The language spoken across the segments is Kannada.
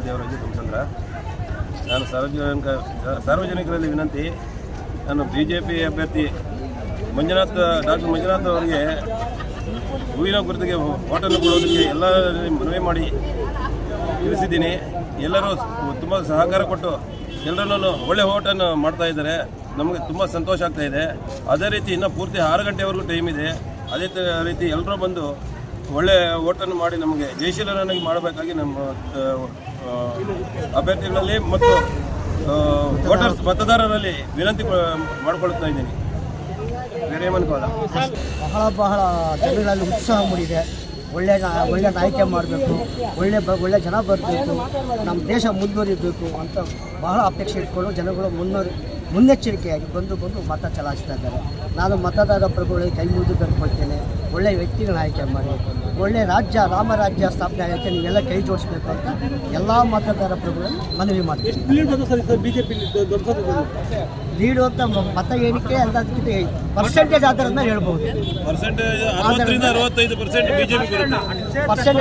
ದೇವರಾಜು ತುಮಸಂದ್ರ. ನಾನು ಸಾರ್ವಜನಿಕರಲ್ಲಿ ವಿನಂತಿ, ನಾನು BJP ಅಭ್ಯರ್ಥಿ ಡಾಕ್ಟರ್ ಮಂಜುನಾಥ್ ಅವರಿಗೆ ಹೂವಿನ ಗುರುತಿಗೆ ಓಟನ್ನು ಕೊಡೋದಕ್ಕೆ ಎಲ್ಲರಲ್ಲಿ ಮನವಿ ಮಾಡಿ ತಿಳಿಸಿದ್ದೀನಿ. ಎಲ್ಲರೂ ತುಂಬ ಸಹಕಾರ ಕೊಟ್ಟು ಎಲ್ಲರನ್ನೂ ಒಳ್ಳೆ ಓಟನ್ನು ಮಾಡ್ತಾ ಇದ್ದಾರೆ. ನಮಗೆ ತುಂಬ ಸಂತೋಷ ಆಗ್ತಾ ಇದೆ. ಅದೇ ರೀತಿ ಇನ್ನೂ ಪೂರ್ತಿ 6 ಗಂಟೆವರೆಗೂ ಟೈಮ್ ಇದೆ. ಅದೇ ರೀತಿ ಎಲ್ಲರೂ ಬಂದು ಒಳ್ಳೆ ಓಟನ್ನು ಮಾಡಿ ನಮಗೆ ಜಯಶೀಲನಾಗಿ ಮಾಡಬೇಕಾಗಿ ನಮ್ಮ ಅಭ್ಯರ್ಥಿಗಳಲ್ಲಿ ಮತ್ತು ವೋಟರ್ಸ್ ಮತದಾರರಲ್ಲಿ ವಿನಂತಿ ಮಾಡಿಕೊಳ್ಳುತ್ತಾ ಇದ್ದೀನಿ. ಬಹಳ ಜನಗಳಲ್ಲಿ ಉತ್ಸಾಹ ಮೂಡಿದೆ. ಒಳ್ಳೆ ಆಯ್ಕೆ ಮಾಡಬೇಕು, ಒಳ್ಳೆ ಜನ ಬರಬೇಕು, ನಮ್ಮ ದೇಶ ಮುಂದುವರಿಬೇಕು ಅಂತ ಬಹಳ ಅಪೇಕ್ಷೆ ಇಟ್ಕೊಂಡು ಜನಗಳು ಮುನ್ನೆಚ್ಚರಿಕೆಯಾಗಿ ಬಂದು ಮತ ಚಲಾಯಿಸ್ತಾ ಇದ್ದಾರೆ. ನಾನು ಮತದಾರ ಪ್ರಭುಗಳಿಗೆ ಕೈ ಮುಗಿದು ಬೇಡ್ಕೊಳ್ತೇನೆ, ಒಳ್ಳೆಯ ವ್ಯಕ್ತಿಗಳನ್ನ ಆಯ್ಕೆ ಮಾಡಿ ಒಳ್ಳೆಯ ರಾಮರಾಜ್ಯ ಸ್ಥಾಪನೆ ಆಗೋಕ್ಕೆ ನೀವೆಲ್ಲ ಕೈ ಜೋಡಿಸ್ಬೇಕು ಅಂತ ಎಲ್ಲ ಮತದಾರ ಪ್ರಭುಗಳಲ್ಲಿ ಮನವಿ ಮಾಡ್ತೀನಿ. ಲೀಡು ಅಂತ ಮತ ಎಣಿಕೆ ಎಲ್ಲದಕ್ಕಿಂತ ಪರ್ಸೆಂಟೇಜ್ ಆಧಾರದ ಮೇಲೆ ಹೇಳ್ಬೋದು. ಪರ್ಸೆಂಟೇಜ್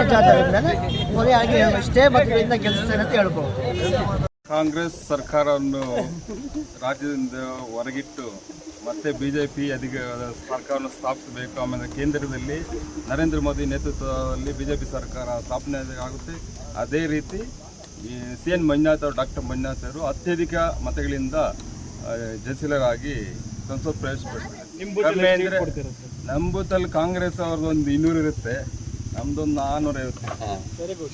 ಆಧಾರದ ಮೇಲೆ ಕೊನೆಯಾಗಿ ಇಷ್ಟೇ ಮತಗಳಿಂದ ಗೆಲ್ಲಿಸ್ತಾರೆ ಅಂತ ಹೇಳ್ಬೋದು. ಕಾಂಗ್ರೆಸ್ ಸರ್ಕಾರವನ್ನು ರಾಜ್ಯದಿಂದ ಹೊರಗಿಟ್ಟು ಮತ್ತೆ BJP ಸರ್ಕಾರವನ್ನು ಸ್ಥಾಪಿಸಬೇಕು. ಆಮೇಲೆ ಕೇಂದ್ರದಲ್ಲಿ ನರೇಂದ್ರ ಮೋದಿ ನೇತೃತ್ವದಲ್ಲಿ BJP ಸರ್ಕಾರ ಸ್ಥಾಪನೆ ಆಗುತ್ತೆ. ಅದೇ ರೀತಿ CN ಮಂಜುನಾಥ್ ಅವರು ಡಾಕ್ಟರ್ ಮಂಜುನಾಥ್ ಅವರು ಅತ್ಯಧಿಕ ಮತಗಳಿಂದ ಜಯಶೀಲರಾಗಿ ಸಂಸತ್ ಪ್ರವೇಶಿಸಬೇಕು. ನಮ್ಮ ಬೂತಲ್ಲಿ ಕಾಂಗ್ರೆಸ್ ಅವ್ರದ್ದು ಒಂದು 200 ಇರುತ್ತೆ, ನಮ್ದೊಂದು 450.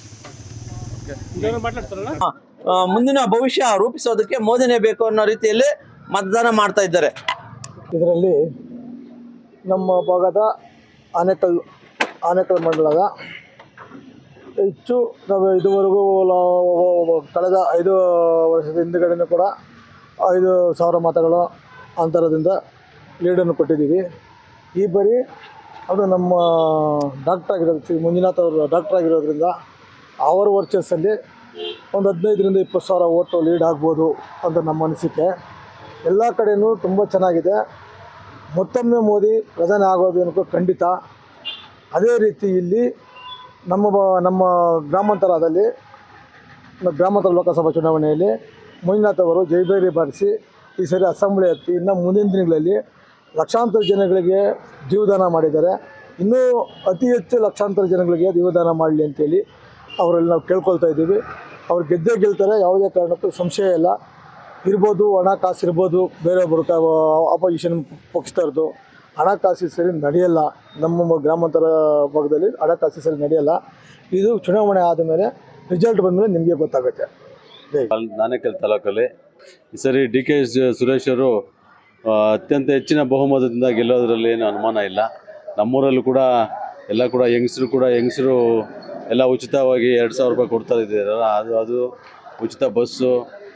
ಮುಂದಿನ ಭವಿಷ್ಯ ರೂಪಿಸೋದಕ್ಕೆ ಮೋದಿನೇ ಬೇಕು ಅನ್ನೋ ರೀತಿಯಲ್ಲಿ ಮತದಾನ ಮಾಡ್ತಾ ಇದ್ದಾರೆ. ಇದರಲ್ಲಿ ನಮ್ಮ ಭಾಗದ ಆನೇಕಲ್ ಮಂಡಲದ ಹೆಚ್ಚು ನಾವು ಇದುವರೆಗೂ ಕಳೆದ 5 ವರ್ಷದ ಹಿಂದುಗಡೆನೂ ಕೂಡ 5,000 ಮತಗಳ ಅಂತರದಿಂದ ಲೀಡನ್ನು ಕೊಟ್ಟಿದ್ದೀವಿ. ಈ ಬಾರಿ ಅದು ನಮ್ಮ ಡಾಕ್ಟರ್ ಆಗಿರೋದು ಮಂಜುನಾಥ್ ಅವರು ಡಾಕ್ಟರ್ ಆಗಿರೋದ್ರಿಂದ ಅವರ ವರ್ಚಸ್ಸಲ್ಲಿ ಒಂದು 15ರಿಂದ 20,000 ಓಟು ಲೀಡ್ ಆಗ್ಬೋದು ಅಂತ ನಮ್ಮ ಅನಿಸಿಕೆ. ಎಲ್ಲ ಕಡೆಯೂ ತುಂಬ ಚೆನ್ನಾಗಿದೆ. ಮತ್ತೊಮ್ಮೆ ಮೋದಿ ಪ್ರಧಾನಿ ಆಗೋದು ಅನ್ನೋದು ಖಂಡಿತ. ಅದೇ ರೀತಿ ಇಲ್ಲಿ ನಮ್ಮ ಗ್ರಾಮಾಂತರ ಲೋಕಸಭಾ ಚುನಾವಣೆಯಲ್ಲಿ ಮಂಜುನಾಥ್ ಅವರು ಜೈಬೇರಿ ಬಾರಿಸಿ ಈ ಸರಿ ಅಸೆಂಬ್ಲಿ ಹತ್ತಿ ಇನ್ನು ಮುಂದಿನ ದಿನಗಳಲ್ಲಿ ಲಕ್ಷಾಂತರ ಜನಗಳಿಗೆ ಜೀವದಾನ ಮಾಡಿದ್ದಾರೆ. ಇನ್ನೂ ಅತಿ ಹೆಚ್ಚು ಲಕ್ಷಾಂತರ ಜನಗಳಿಗೆ ಜೀವದಾನ ಮಾಡಲಿ ಅಂತೇಳಿ ಅವರಲ್ಲಿ ನಾವು ಕೇಳ್ಕೊಳ್ತಾ ಇದ್ದೀವಿ. ಅವ್ರು ಗೆಲ್ತಾರೆ, ಯಾವುದೇ ಕಾರಣಕ್ಕೂ ಸಂಶಯ ಇಲ್ಲ. ಇರ್ಬೋದು, ಹಣಕಾಸು ಇರ್ಬೋದು, ಬೇರೊಬ್ಬರು ಅಪೋಸಿಷನ್ ಪಕ್ಷದವ್ರದ್ದು ಹಣಕಾಸು ಸರಿ ನಡೆಯಲ್ಲ. ನಮ್ಮ ಗ್ರಾಮಾಂತರ ಭಾಗದಲ್ಲಿ ಹಣಕಾಸು ಸರಿ ನಡೆಯಲ್ಲ. ಇದು ಚುನಾವಣೆ ಆದಮೇಲೆ ರಿಸಲ್ಟ್ ಬಂದಮೇಲೆ ನಿಮಗೆ ಗೊತ್ತಾಗುತ್ತೆ. ಆನೇಕಲ್ ತಾಲೂಕಲ್ಲಿ ಈ ಸರಿ DK ಸುರೇಶ್ ಅವರು ಅತ್ಯಂತ ಹೆಚ್ಚಿನ ಬಹುಮತದಿಂದ ಗೆಲ್ಲೋದ್ರಲ್ಲಿ ಏನು ಅನುಮಾನ ಇಲ್ಲ. ನಮ್ಮೂರಲ್ಲೂ ಕೂಡ ಹೆಂಗಸರು ಎಲ್ಲ ಉಚಿತವಾಗಿ 2,000 ರೂಪಾಯಿ ಕೊಡ್ತಾ ಇದ್ದಾರಲ್ಲ, ಅದು ಉಚಿತ ಬಸ್ಸು,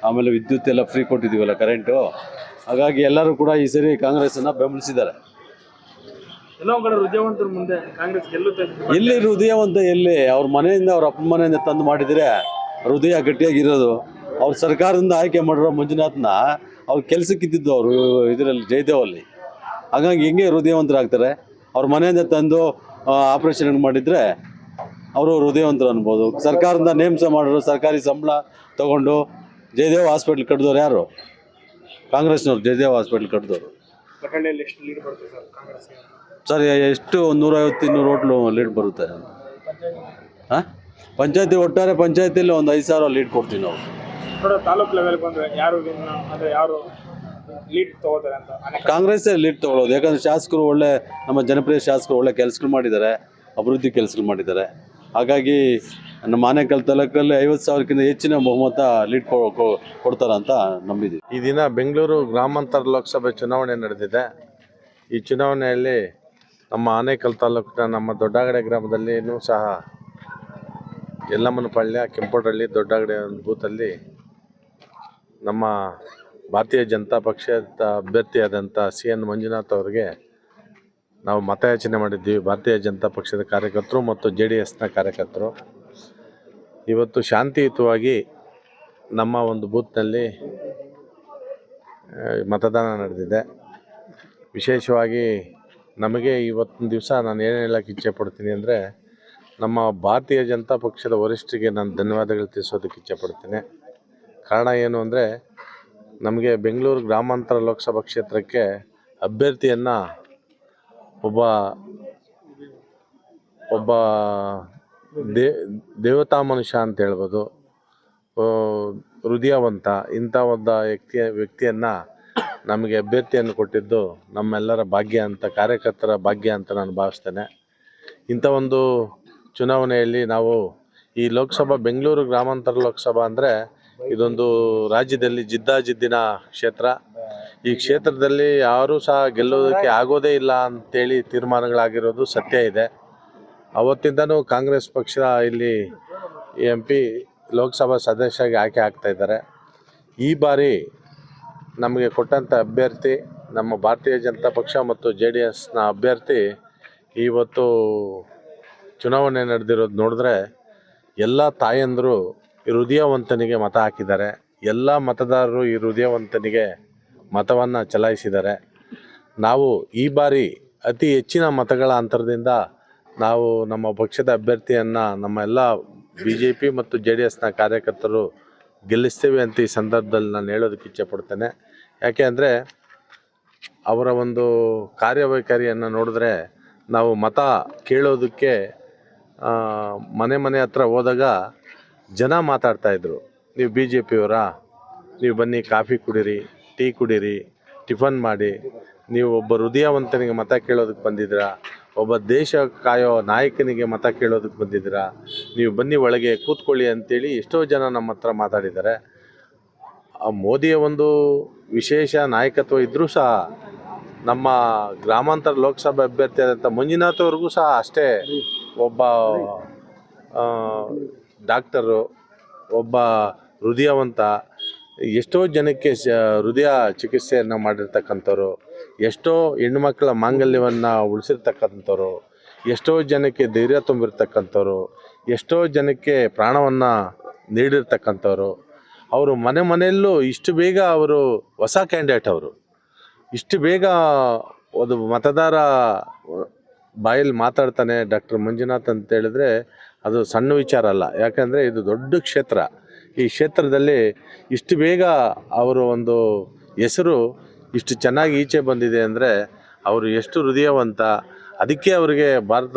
ಆಮೇಲೆ ವಿದ್ಯುತ್ ಎಲ್ಲ ಫ್ರೀ ಕೊಟ್ಟಿದ್ದೀವಲ್ಲ, ಕರೆಂಟು. ಹಾಗಾಗಿ ಎಲ್ಲರೂ ಕೂಡ ಈ ಸರಿ ಕಾಂಗ್ರೆಸ್ಸನ್ನು ಬೆಂಬಲಿಸಿದ್ದಾರೆ. ಎಲ್ಲಿ ಹೃದಯವಂತ ಎಲ್ಲಿ ಅವ್ರ ಮನೆಯಿಂದ, ಅವ್ರ ಅಪ್ಪನ ಮನೆಯಿಂದ ತಂದು ಮಾಡಿದರೆ ಹೃದಯ ಗಟ್ಟಿಯಾಗಿರೋದು. ಅವ್ರ ಸರ್ಕಾರದಿಂದ ಆಯ್ಕೆ ಮಾಡಿರೋ ಮಂಜುನಾಥ್ನ ಅವ್ರ ಕೆಲಸಕ್ಕಿದ್ದು ಅವರು ಇದರಲ್ಲಿ ಜಯದೇವಲ್ಲಿ. ಹಾಗಾಗಿ ಹೆಂಗೆ ಹೃದಯವಂತರಾಗ್ತಾರೆ? ಅವ್ರ ಮನೆಯಿಂದ ತಂದು ಆಪ್ರೇಷನ್ ಮಾಡಿದರೆ ಅವರು ಹೃದಯವಂತರು ಅನ್ಬೋದು. ಸರ್ಕಾರದಿಂದ ನೇಮಕ ಮಾಡೋರು, ಸರ್ಕಾರಿ ಸಂಬಳ ತೊಗೊಂಡು ಜಯದೇವ್ ಹಾಸ್ಪಿಟ್ಲ್ ಕಟ್ಟಿದವ್ರು ಯಾರು? ಕಾಂಗ್ರೆಸ್ನವ್ರು ಜಯದೇವ್ ಹಾಸ್ಪಿಟ್ಲ್ ಕಟ್ಟಿದವರು. ಸರ್ ಎಷ್ಟು 150-200 ಓಟ್ಲು ಲೀಡ್ ಬರುತ್ತೆ. ಹಾಂ, ಪಂಚಾಯತಿ ಒಟ್ಟಾರೆ ಪಂಚಾಯತಿಯಲ್ಲಿ ಒಂದು 5,000 ಲೀಡ್ ಕೊಡ್ತೀವಿ ನಾವು. ತಾಲೂಕು ಲೆವೆಲ್ ಬಂದರೆ ಯಾರು ಲೀಡ್ ತಗೋತಾರೆ ಅಂತ? ಕಾಂಗ್ರೆಸ್ಸೇ ಲೀಡ್ ತೊಗೊಳ್ಳೋದು. ಯಾಕಂದರೆ ಶಾಸಕರು ನಮ್ಮ ಜನಪ್ರಿಯ ಶಾಸಕರು ಒಳ್ಳೆ ಕೆಲಸಗಳು ಮಾಡಿದ್ದಾರೆ, ಅಭಿವೃದ್ಧಿ ಕೆಲಸಗಳು ಮಾಡಿದ್ದಾರೆ. ಹಾಗಾಗಿ ನಮ್ಮ ಆನೇಕಲ್ ತಾಲೂಕಲ್ಲಿ 50,000ಕ್ಕಿಂತ ಹೆಚ್ಚಿನ ಬಹುಮತ ಲೀಡ್ ಕೊಡ್ತಾರಂತ ನಂಬಿದ್ದೀವಿ. ಈ ದಿನ ಬೆಂಗಳೂರು ಗ್ರಾಮಾಂತರ ಲೋಕಸಭೆ ಚುನಾವಣೆ ನಡೆದಿದೆ. ಈ ಚುನಾವಣೆಯಲ್ಲಿ ನಮ್ಮ ಆನೇಕಲ್ ತಾಲೂಕಿನ ನಮ್ಮ ದೊಡ್ಡಗಡೆ ಗ್ರಾಮದಲ್ಲಿಯೂ ಸಹ ಯಲ್ಲಮ್ಮನಪಾಳ್ಯ, ಕೆಂಪೋಡಹಳ್ಳಿ, ದೊಡ್ಡಗಡೆ ಒಂದು ಬೂತಲ್ಲಿ ನಮ್ಮ ಭಾರತೀಯ ಜನತಾ ಪಕ್ಷದ ಅಭ್ಯರ್ಥಿಯಾದಂಥ CN ಮಂಜುನಾಥ್ ಅವರಿಗೆ ನಾವು ಮತಯಾಚನೆ ಮಾಡಿದ್ದೀವಿ. ಭಾರತೀಯ ಜನತಾ ಪಕ್ಷದ ಕಾರ್ಯಕರ್ತರು ಮತ್ತು JDSನ ಕಾರ್ಯಕರ್ತರು ಇವತ್ತು ಶಾಂತಿಯುತವಾಗಿ ನಮ್ಮ ಒಂದು ಬೂತ್ನಲ್ಲಿ ಮತದಾನ ನಡೆದಿದೆ. ವಿಶೇಷವಾಗಿ ನಮಗೆ ಇವತ್ತಿನ ದಿವಸ ನಾನು ಏನು ಹೇಳೋಕ್ಕೆ ಇಚ್ಛೆ ಪಡ್ತೀನಿ ಅಂದರೆ, ನಮ್ಮ ಭಾರತೀಯ ಜನತಾ ಪಕ್ಷದ ವರಿಷ್ಠರಿಗೆ ನಾನು ಧನ್ಯವಾದಗಳು ತಿಳಿಸೋದಕ್ಕೆ ಇಚ್ಛೆಪಡ್ತೇನೆ. ಕಾರಣ ಏನು ಅಂದರೆ, ನಮಗೆ ಬೆಂಗಳೂರು ಗ್ರಾಮಾಂತರ ಲೋಕಸಭಾ ಕ್ಷೇತ್ರಕ್ಕೆ ಅಭ್ಯರ್ಥಿಯನ್ನು ಒಬ್ಬ ದೇವತಾ ಮನುಷ್ಯ ಅಂತ ಹೇಳ್ಬೋದು, ಹೃದಯವಂತ, ಇಂಥ ಒಂದು ವ್ಯಕ್ತಿಯನ್ನು ನಮಗೆ ಅಭ್ಯರ್ಥಿಯನ್ನು ಕೊಟ್ಟಿದ್ದು ನಮ್ಮೆಲ್ಲರ ಭಾಗ್ಯ ಅಂತ, ಕಾರ್ಯಕರ್ತರ ಭಾಗ್ಯ ಅಂತ ನಾನು ಭಾವಿಸ್ತೇನೆ. ಇಂಥ ಒಂದು ಚುನಾವಣೆಯಲ್ಲಿ ನಾವು ಈ ಲೋಕಸಭಾ, ಬೆಂಗಳೂರು ಗ್ರಾಮಾಂತರ ಲೋಕಸಭಾ ಅಂದರೆ ಇದೊಂದು ರಾಜ್ಯದಲ್ಲಿ ಜಿದ್ದಾಜಿದ್ದಿನ ಕ್ಷೇತ್ರ. ಈ ಕ್ಷೇತ್ರದಲ್ಲಿ ಯಾರೂ ಸಹ ಗೆಲ್ಲೋದಕ್ಕೆ ಆಗೋದೇ ಇಲ್ಲ ಅಂತೇಳಿ ತೀರ್ಮಾನಗಳಾಗಿರೋದು ಸತ್ಯ ಇದೆ. ಅವತ್ತಿಂದನೂ ಕಾಂಗ್ರೆಸ್ ಪಕ್ಷ ಇಲ್ಲಿ MP ಲೋಕಸಭಾ ಸದಸ್ಯರಾಗಿ ಆಯ್ಕೆ ಆಗ್ತಾ ಇದ್ದಾರೆ. ಈ ಬಾರಿ ನಮಗೆ ಕೊಟ್ಟಂಥ ಅಭ್ಯರ್ಥಿ ನಮ್ಮ ಭಾರತೀಯ ಜನತಾ ಪಕ್ಷ ಮತ್ತು JDSನ ಅಭ್ಯರ್ಥಿ ಇವತ್ತು ಚುನಾವಣೆ ನಡೆದಿರೋದು ನೋಡಿದ್ರೆ ಎಲ್ಲ ತಾಯಂದರು ಈ ಹೃದಯವಂತನಿಗೆ ಮತ ಹಾಕಿದ್ದಾರೆ. ಎಲ್ಲ ಮತದಾರರು ಈ ಹೃದಯವಂತನಿಗೆ ಮತವನ್ನು ಚಲಾಯಿಸಿದ್ದಾರೆ. ನಾವು ಈ ಬಾರಿ ಅತಿ ಹೆಚ್ಚಿನ ಮತಗಳ ಅಂತರದಿಂದ ನಾವು ನಮ್ಮ ಪಕ್ಷದ ಅಭ್ಯರ್ಥಿಯನ್ನು ನಮ್ಮ ಎಲ್ಲ BJP ಮತ್ತು JDSನ ಕಾರ್ಯಕರ್ತರು ಗೆಲ್ಲಿಸ್ತೇವೆ ಅಂತ ಈ ಸಂದರ್ಭದಲ್ಲಿ ನಾನು ಹೇಳೋದಕ್ಕೆ ಇಚ್ಛೆಪಡ್ತೇನೆ. ಯಾಕೆ ಅಂದರೆ ಅವರ ಒಂದು ಕಾರ್ಯವೈಖರಿಯನ್ನು ನೋಡಿದ್ರೆ ನಾವು ಮತ ಕೇಳೋದಕ್ಕೆ ಮನೆ ಹತ್ರ ಹೋದಾಗ ಜನ ಮಾತಾಡ್ತಾಯಿದ್ರು, ನೀವು BJPಯವರಾ, ನೀವು ಬನ್ನಿ ಕಾಫಿ ಕುಡೀರಿ, ಟೀ ಕುಡೀರಿ, ಟಿಫನ್ ಮಾಡಿ, ನೀವು ಒಬ್ಬ ಹೃದಯವಂತನಿಗೆ ಮತ ಕೇಳೋದಕ್ಕೆ ಬಂದಿದ್ದೀರಾ, ಒಬ್ಬ ದೇಶ ಕಾಯೋ ನಾಯಕನಿಗೆ ಮತ ಕೇಳೋದಕ್ಕೆ ಬಂದಿದ್ದೀರಾ, ನೀವು ಬನ್ನಿ ಒಳಗೆ ಕೂತ್ಕೊಳ್ಳಿ ಅಂತೇಳಿ ಎಷ್ಟೋ ಜನ ನಮ್ಮ ಹತ್ರ ಮಾತಾಡಿದ್ದಾರೆ. ಮೋದಿಯ ಒಂದು ವಿಶೇಷ ನಾಯಕತ್ವ ಇದ್ದರೂ ಸಹ ನಮ್ಮ ಗ್ರಾಮಾಂತರ ಲೋಕಸಭಾ ಅಭ್ಯರ್ಥಿ ಆದಂಥ ಮಂಜುನಾಥ್ ಅವ್ರಿಗೂ ಸಹ ಅಷ್ಟೇ ಒಬ್ಬ ಡಾಕ್ಟರು, ಒಬ್ಬ ಹೃದಯವಂತ, ಎಷ್ಟೋ ಜನಕ್ಕೆ ಹೃದಯ ಚಿಕಿತ್ಸೆಯನ್ನು ಮಾಡಿರ್ತಕ್ಕಂಥವ್ರು, ಎಷ್ಟೋ ಹೆಣ್ಮಕ್ಳ ಮಾಂಗಲ್ಯವನ್ನು ಉಳಿಸಿರ್ತಕ್ಕಂಥವ್ರು, ಎಷ್ಟೋ ಜನಕ್ಕೆ ಧೈರ್ಯ ತುಂಬಿರ್ತಕ್ಕಂಥವ್ರು, ಎಷ್ಟೋ ಜನಕ್ಕೆ ಪ್ರಾಣವನ್ನು ನೀಡಿರ್ತಕ್ಕಂಥವ್ರು. ಅವರು ಮನೆಯಲ್ಲೂ ಇಷ್ಟು ಬೇಗ ಅವರು ಹೊಸ ಕ್ಯಾಂಡಿಡೇಟ್, ಅವರು ಇಷ್ಟು ಬೇಗ ಒಂದು ಮತದಾರ ಬಾಯಲ್ಲಿ ಮಾತಾಡ್ತಾನೆ ಡಾಕ್ಟರ್ ಮಂಜುನಾಥ್ ಅಂತ ಹೇಳಿದ್ರೆ ಅದು ಸಣ್ಣ ವಿಚಾರ ಅಲ್ಲ. ಯಾಕಂದರೆ ಇದು ದೊಡ್ಡ ಕ್ಷೇತ್ರ. ಈ ಕ್ಷೇತ್ರದಲ್ಲಿ ಇಷ್ಟು ಬೇಗ ಅವರು ಒಂದು ಹೆಸರು ಇಷ್ಟು ಚೆನ್ನಾಗಿ ಈಚೆ ಬಂದಿದೆ ಅಂದರೆ ಅವರು ಎಷ್ಟು ಹೃದಯವಂತ. ಅದಕ್ಕೆ ಅವರಿಗೆ ಭಾರತ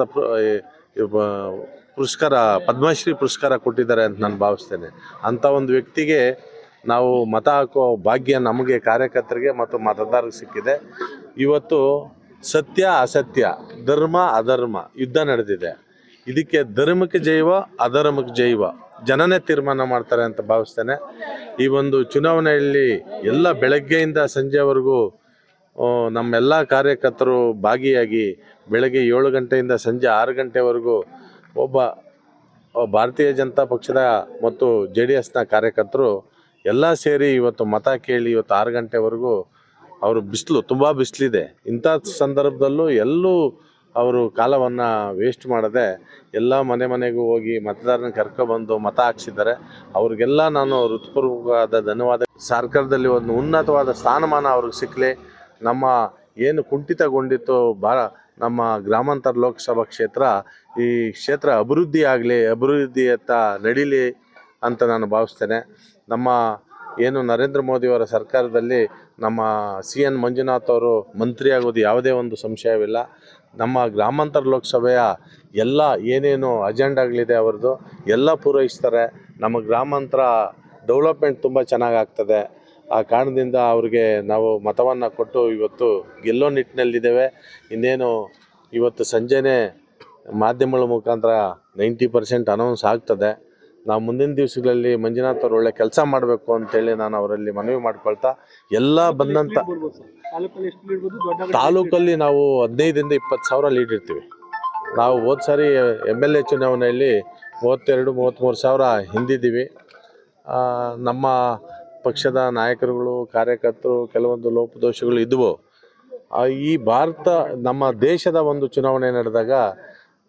ಪುರಸ್ಕಾರ, ಪದ್ಮಶ್ರೀ ಪುರಸ್ಕಾರ ಕೊಟ್ಟಿದ್ದಾರೆ ಅಂತ ನಾನು ಭಾವಿಸ್ತೇನೆ. ಅಂಥ ಒಂದು ವ್ಯಕ್ತಿಗೆ ನಾವು ಮತ ಹಾಕೋ ಭಾಗ್ಯ ನಮಗೆ ಕಾರ್ಯಕರ್ತರಿಗೆ ಮತ್ತು ಮತದಾರರಿಗೆ ಸಿಕ್ಕಿದೆ. ಇವತ್ತು ಸತ್ಯ ಅಸತ್ಯ, ಧರ್ಮ ಅಧರ್ಮ ಯುದ್ಧ ನಡೆದಿದೆ. ಇದಕ್ಕೆ ಧರ್ಮಕ್ಕೆ ಜೈವ, ಅಧರ್ಮಕ್ಕೆ ಜೈವ ಜನನೇ ತೀರ್ಮಾನ ಮಾಡ್ತಾರೆ ಅಂತ ಭಾವಿಸ್ತೇನೆ. ಈ ಒಂದು ಚುನಾವಣೆಯಲ್ಲಿ ಎಲ್ಲ ಬೆಳಗ್ಗೆಯಿಂದ ಸಂಜೆವರೆಗೂ ನಮ್ಮೆಲ್ಲ ಕಾರ್ಯಕರ್ತರು ಭಾಗಿಯಾಗಿ ಬೆಳಗ್ಗೆ 7 ಗಂಟೆಯಿಂದ ಸಂಜೆ 6 ಗಂಟೆವರೆಗೂ ಒಬ್ಬ ಭಾರತೀಯ ಜನತಾ ಪಕ್ಷದ ಮತ್ತು JDSನ ಕಾರ್ಯಕರ್ತರು ಎಲ್ಲ ಸೇರಿ ಇವತ್ತು ಮತ ಕೇಳಿ ಇವತ್ತು 6 ಗಂಟೆವರೆಗೂ ಅವರು ತುಂಬ ಬಿಸಿಲಿದೆ, ಇಂಥ ಸಂದರ್ಭದಲ್ಲೂ ಎಲ್ಲೂ ಅವರು ಕಾಲವನ್ನು ವೇಸ್ಟ್ ಮಾಡದೆ ಎಲ್ಲ ಮನೆಗೂ ಹೋಗಿ ಮತದಾರನ ಕರ್ಕೊಬಂದು ಮತ ಹಾಕ್ಸಿದ್ದಾರೆ. ಅವ್ರಿಗೆಲ್ಲ ನಾನು ಹೃತ್ಪೂರ್ವಕವಾದ ಧನ್ಯವಾದ. ಸರ್ಕಾರದಲ್ಲಿ ಒಂದು ಉನ್ನತವಾದ ಸ್ಥಾನಮಾನ ಅವ್ರಿಗೆ ಸಿಕ್ಕಲಿ. ನಮ್ಮ ಏನು ಕುಂಠಿತಗೊಂಡಿತ್ತು ನಮ್ಮ ಗ್ರಾಮಾಂತರ ಲೋಕಸಭಾ ಕ್ಷೇತ್ರ, ಈ ಕ್ಷೇತ್ರ ಅಭಿವೃದ್ಧಿ ಆಗಲಿ, ಅಭಿವೃದ್ಧಿಯತ್ತ ನಡೀಲಿ ಅಂತ ನಾನು ಭಾವಿಸ್ತೇನೆ. ನಮ್ಮ ಏನು ನರೇಂದ್ರ ಮೋದಿಯವರ ಸರ್ಕಾರದಲ್ಲಿ ನಮ್ಮ CN ಮಂಜುನಾಥ್ ಅವರು ಮಂತ್ರಿ ಆಗೋದು ಯಾವುದೇ ಒಂದು ಸಂಶಯವಿಲ್ಲ. ನಮ್ಮ ಗ್ರಾಮಾಂತರ ಲೋಕಸಭೆಯ ಎಲ್ಲ ಏನೇನು ಅಜೆಂಡಾಗಳಿದೆ ಅವ್ರದ್ದು ಎಲ್ಲ ಪೂರೈಸ್ತಾರೆ. ನಮ್ಮ ಗ್ರಾಮಾಂತರ ಡೆವಲಪ್ಮೆಂಟ್ ತುಂಬ ಚೆನ್ನಾಗಾಗ್ತದೆ. ಆ ಕಾರಣದಿಂದ ಅವ್ರಿಗೆ ನಾವು ಮತವನ್ನು ಕೊಟ್ಟು ಇವತ್ತು ಗೆಲ್ಲೋ ನಿಟ್ಟಿನಲ್ಲಿದ್ದೇವೆ. ಇನ್ನೇನು ಇವತ್ತು ಸಂಜೆನೇ ಮಾಧ್ಯಮಗಳ ಮುಖಾಂತರ 90% ಅನೌನ್ಸ್ ಆಗ್ತದೆ. ನಾವು ಮುಂದಿನ ದಿವಸಗಳಲ್ಲಿ ಮಂಜುನಾಥ್ ಅವರು ಒಳ್ಳೆ ಕೆಲಸ ಮಾಡಬೇಕು ಅಂತೇಳಿ ನಾನು ಅವರಲ್ಲಿ ಮನವಿ ಮಾಡ್ಕೊಳ್ತಾ, ಎಲ್ಲ ಬಂದಂಥ ತಾಲೂಕಲ್ಲಿ ನಾವು 15ರಿಂದ 20 ಸಾವಿರ ಲೀಡ್ ಇರ್ತೀವಿ. ನಾವು ಹೋದ ಸಾರಿ MLA ಚುನಾವಣೆಯಲ್ಲಿ 32-33 ಸಾವಿರ ಹಿಂದಿದ್ದೀವಿ. ನಮ್ಮ ಪಕ್ಷದ ನಾಯಕರುಗಳು, ಕಾರ್ಯಕರ್ತರು ಕೆಲವೊಂದು ಲೋಪದೋಷಗಳು ಇದ್ದವು. ಈ ನಮ್ಮ ದೇಶದ ಒಂದು ಚುನಾವಣೆ ನಡೆದಾಗ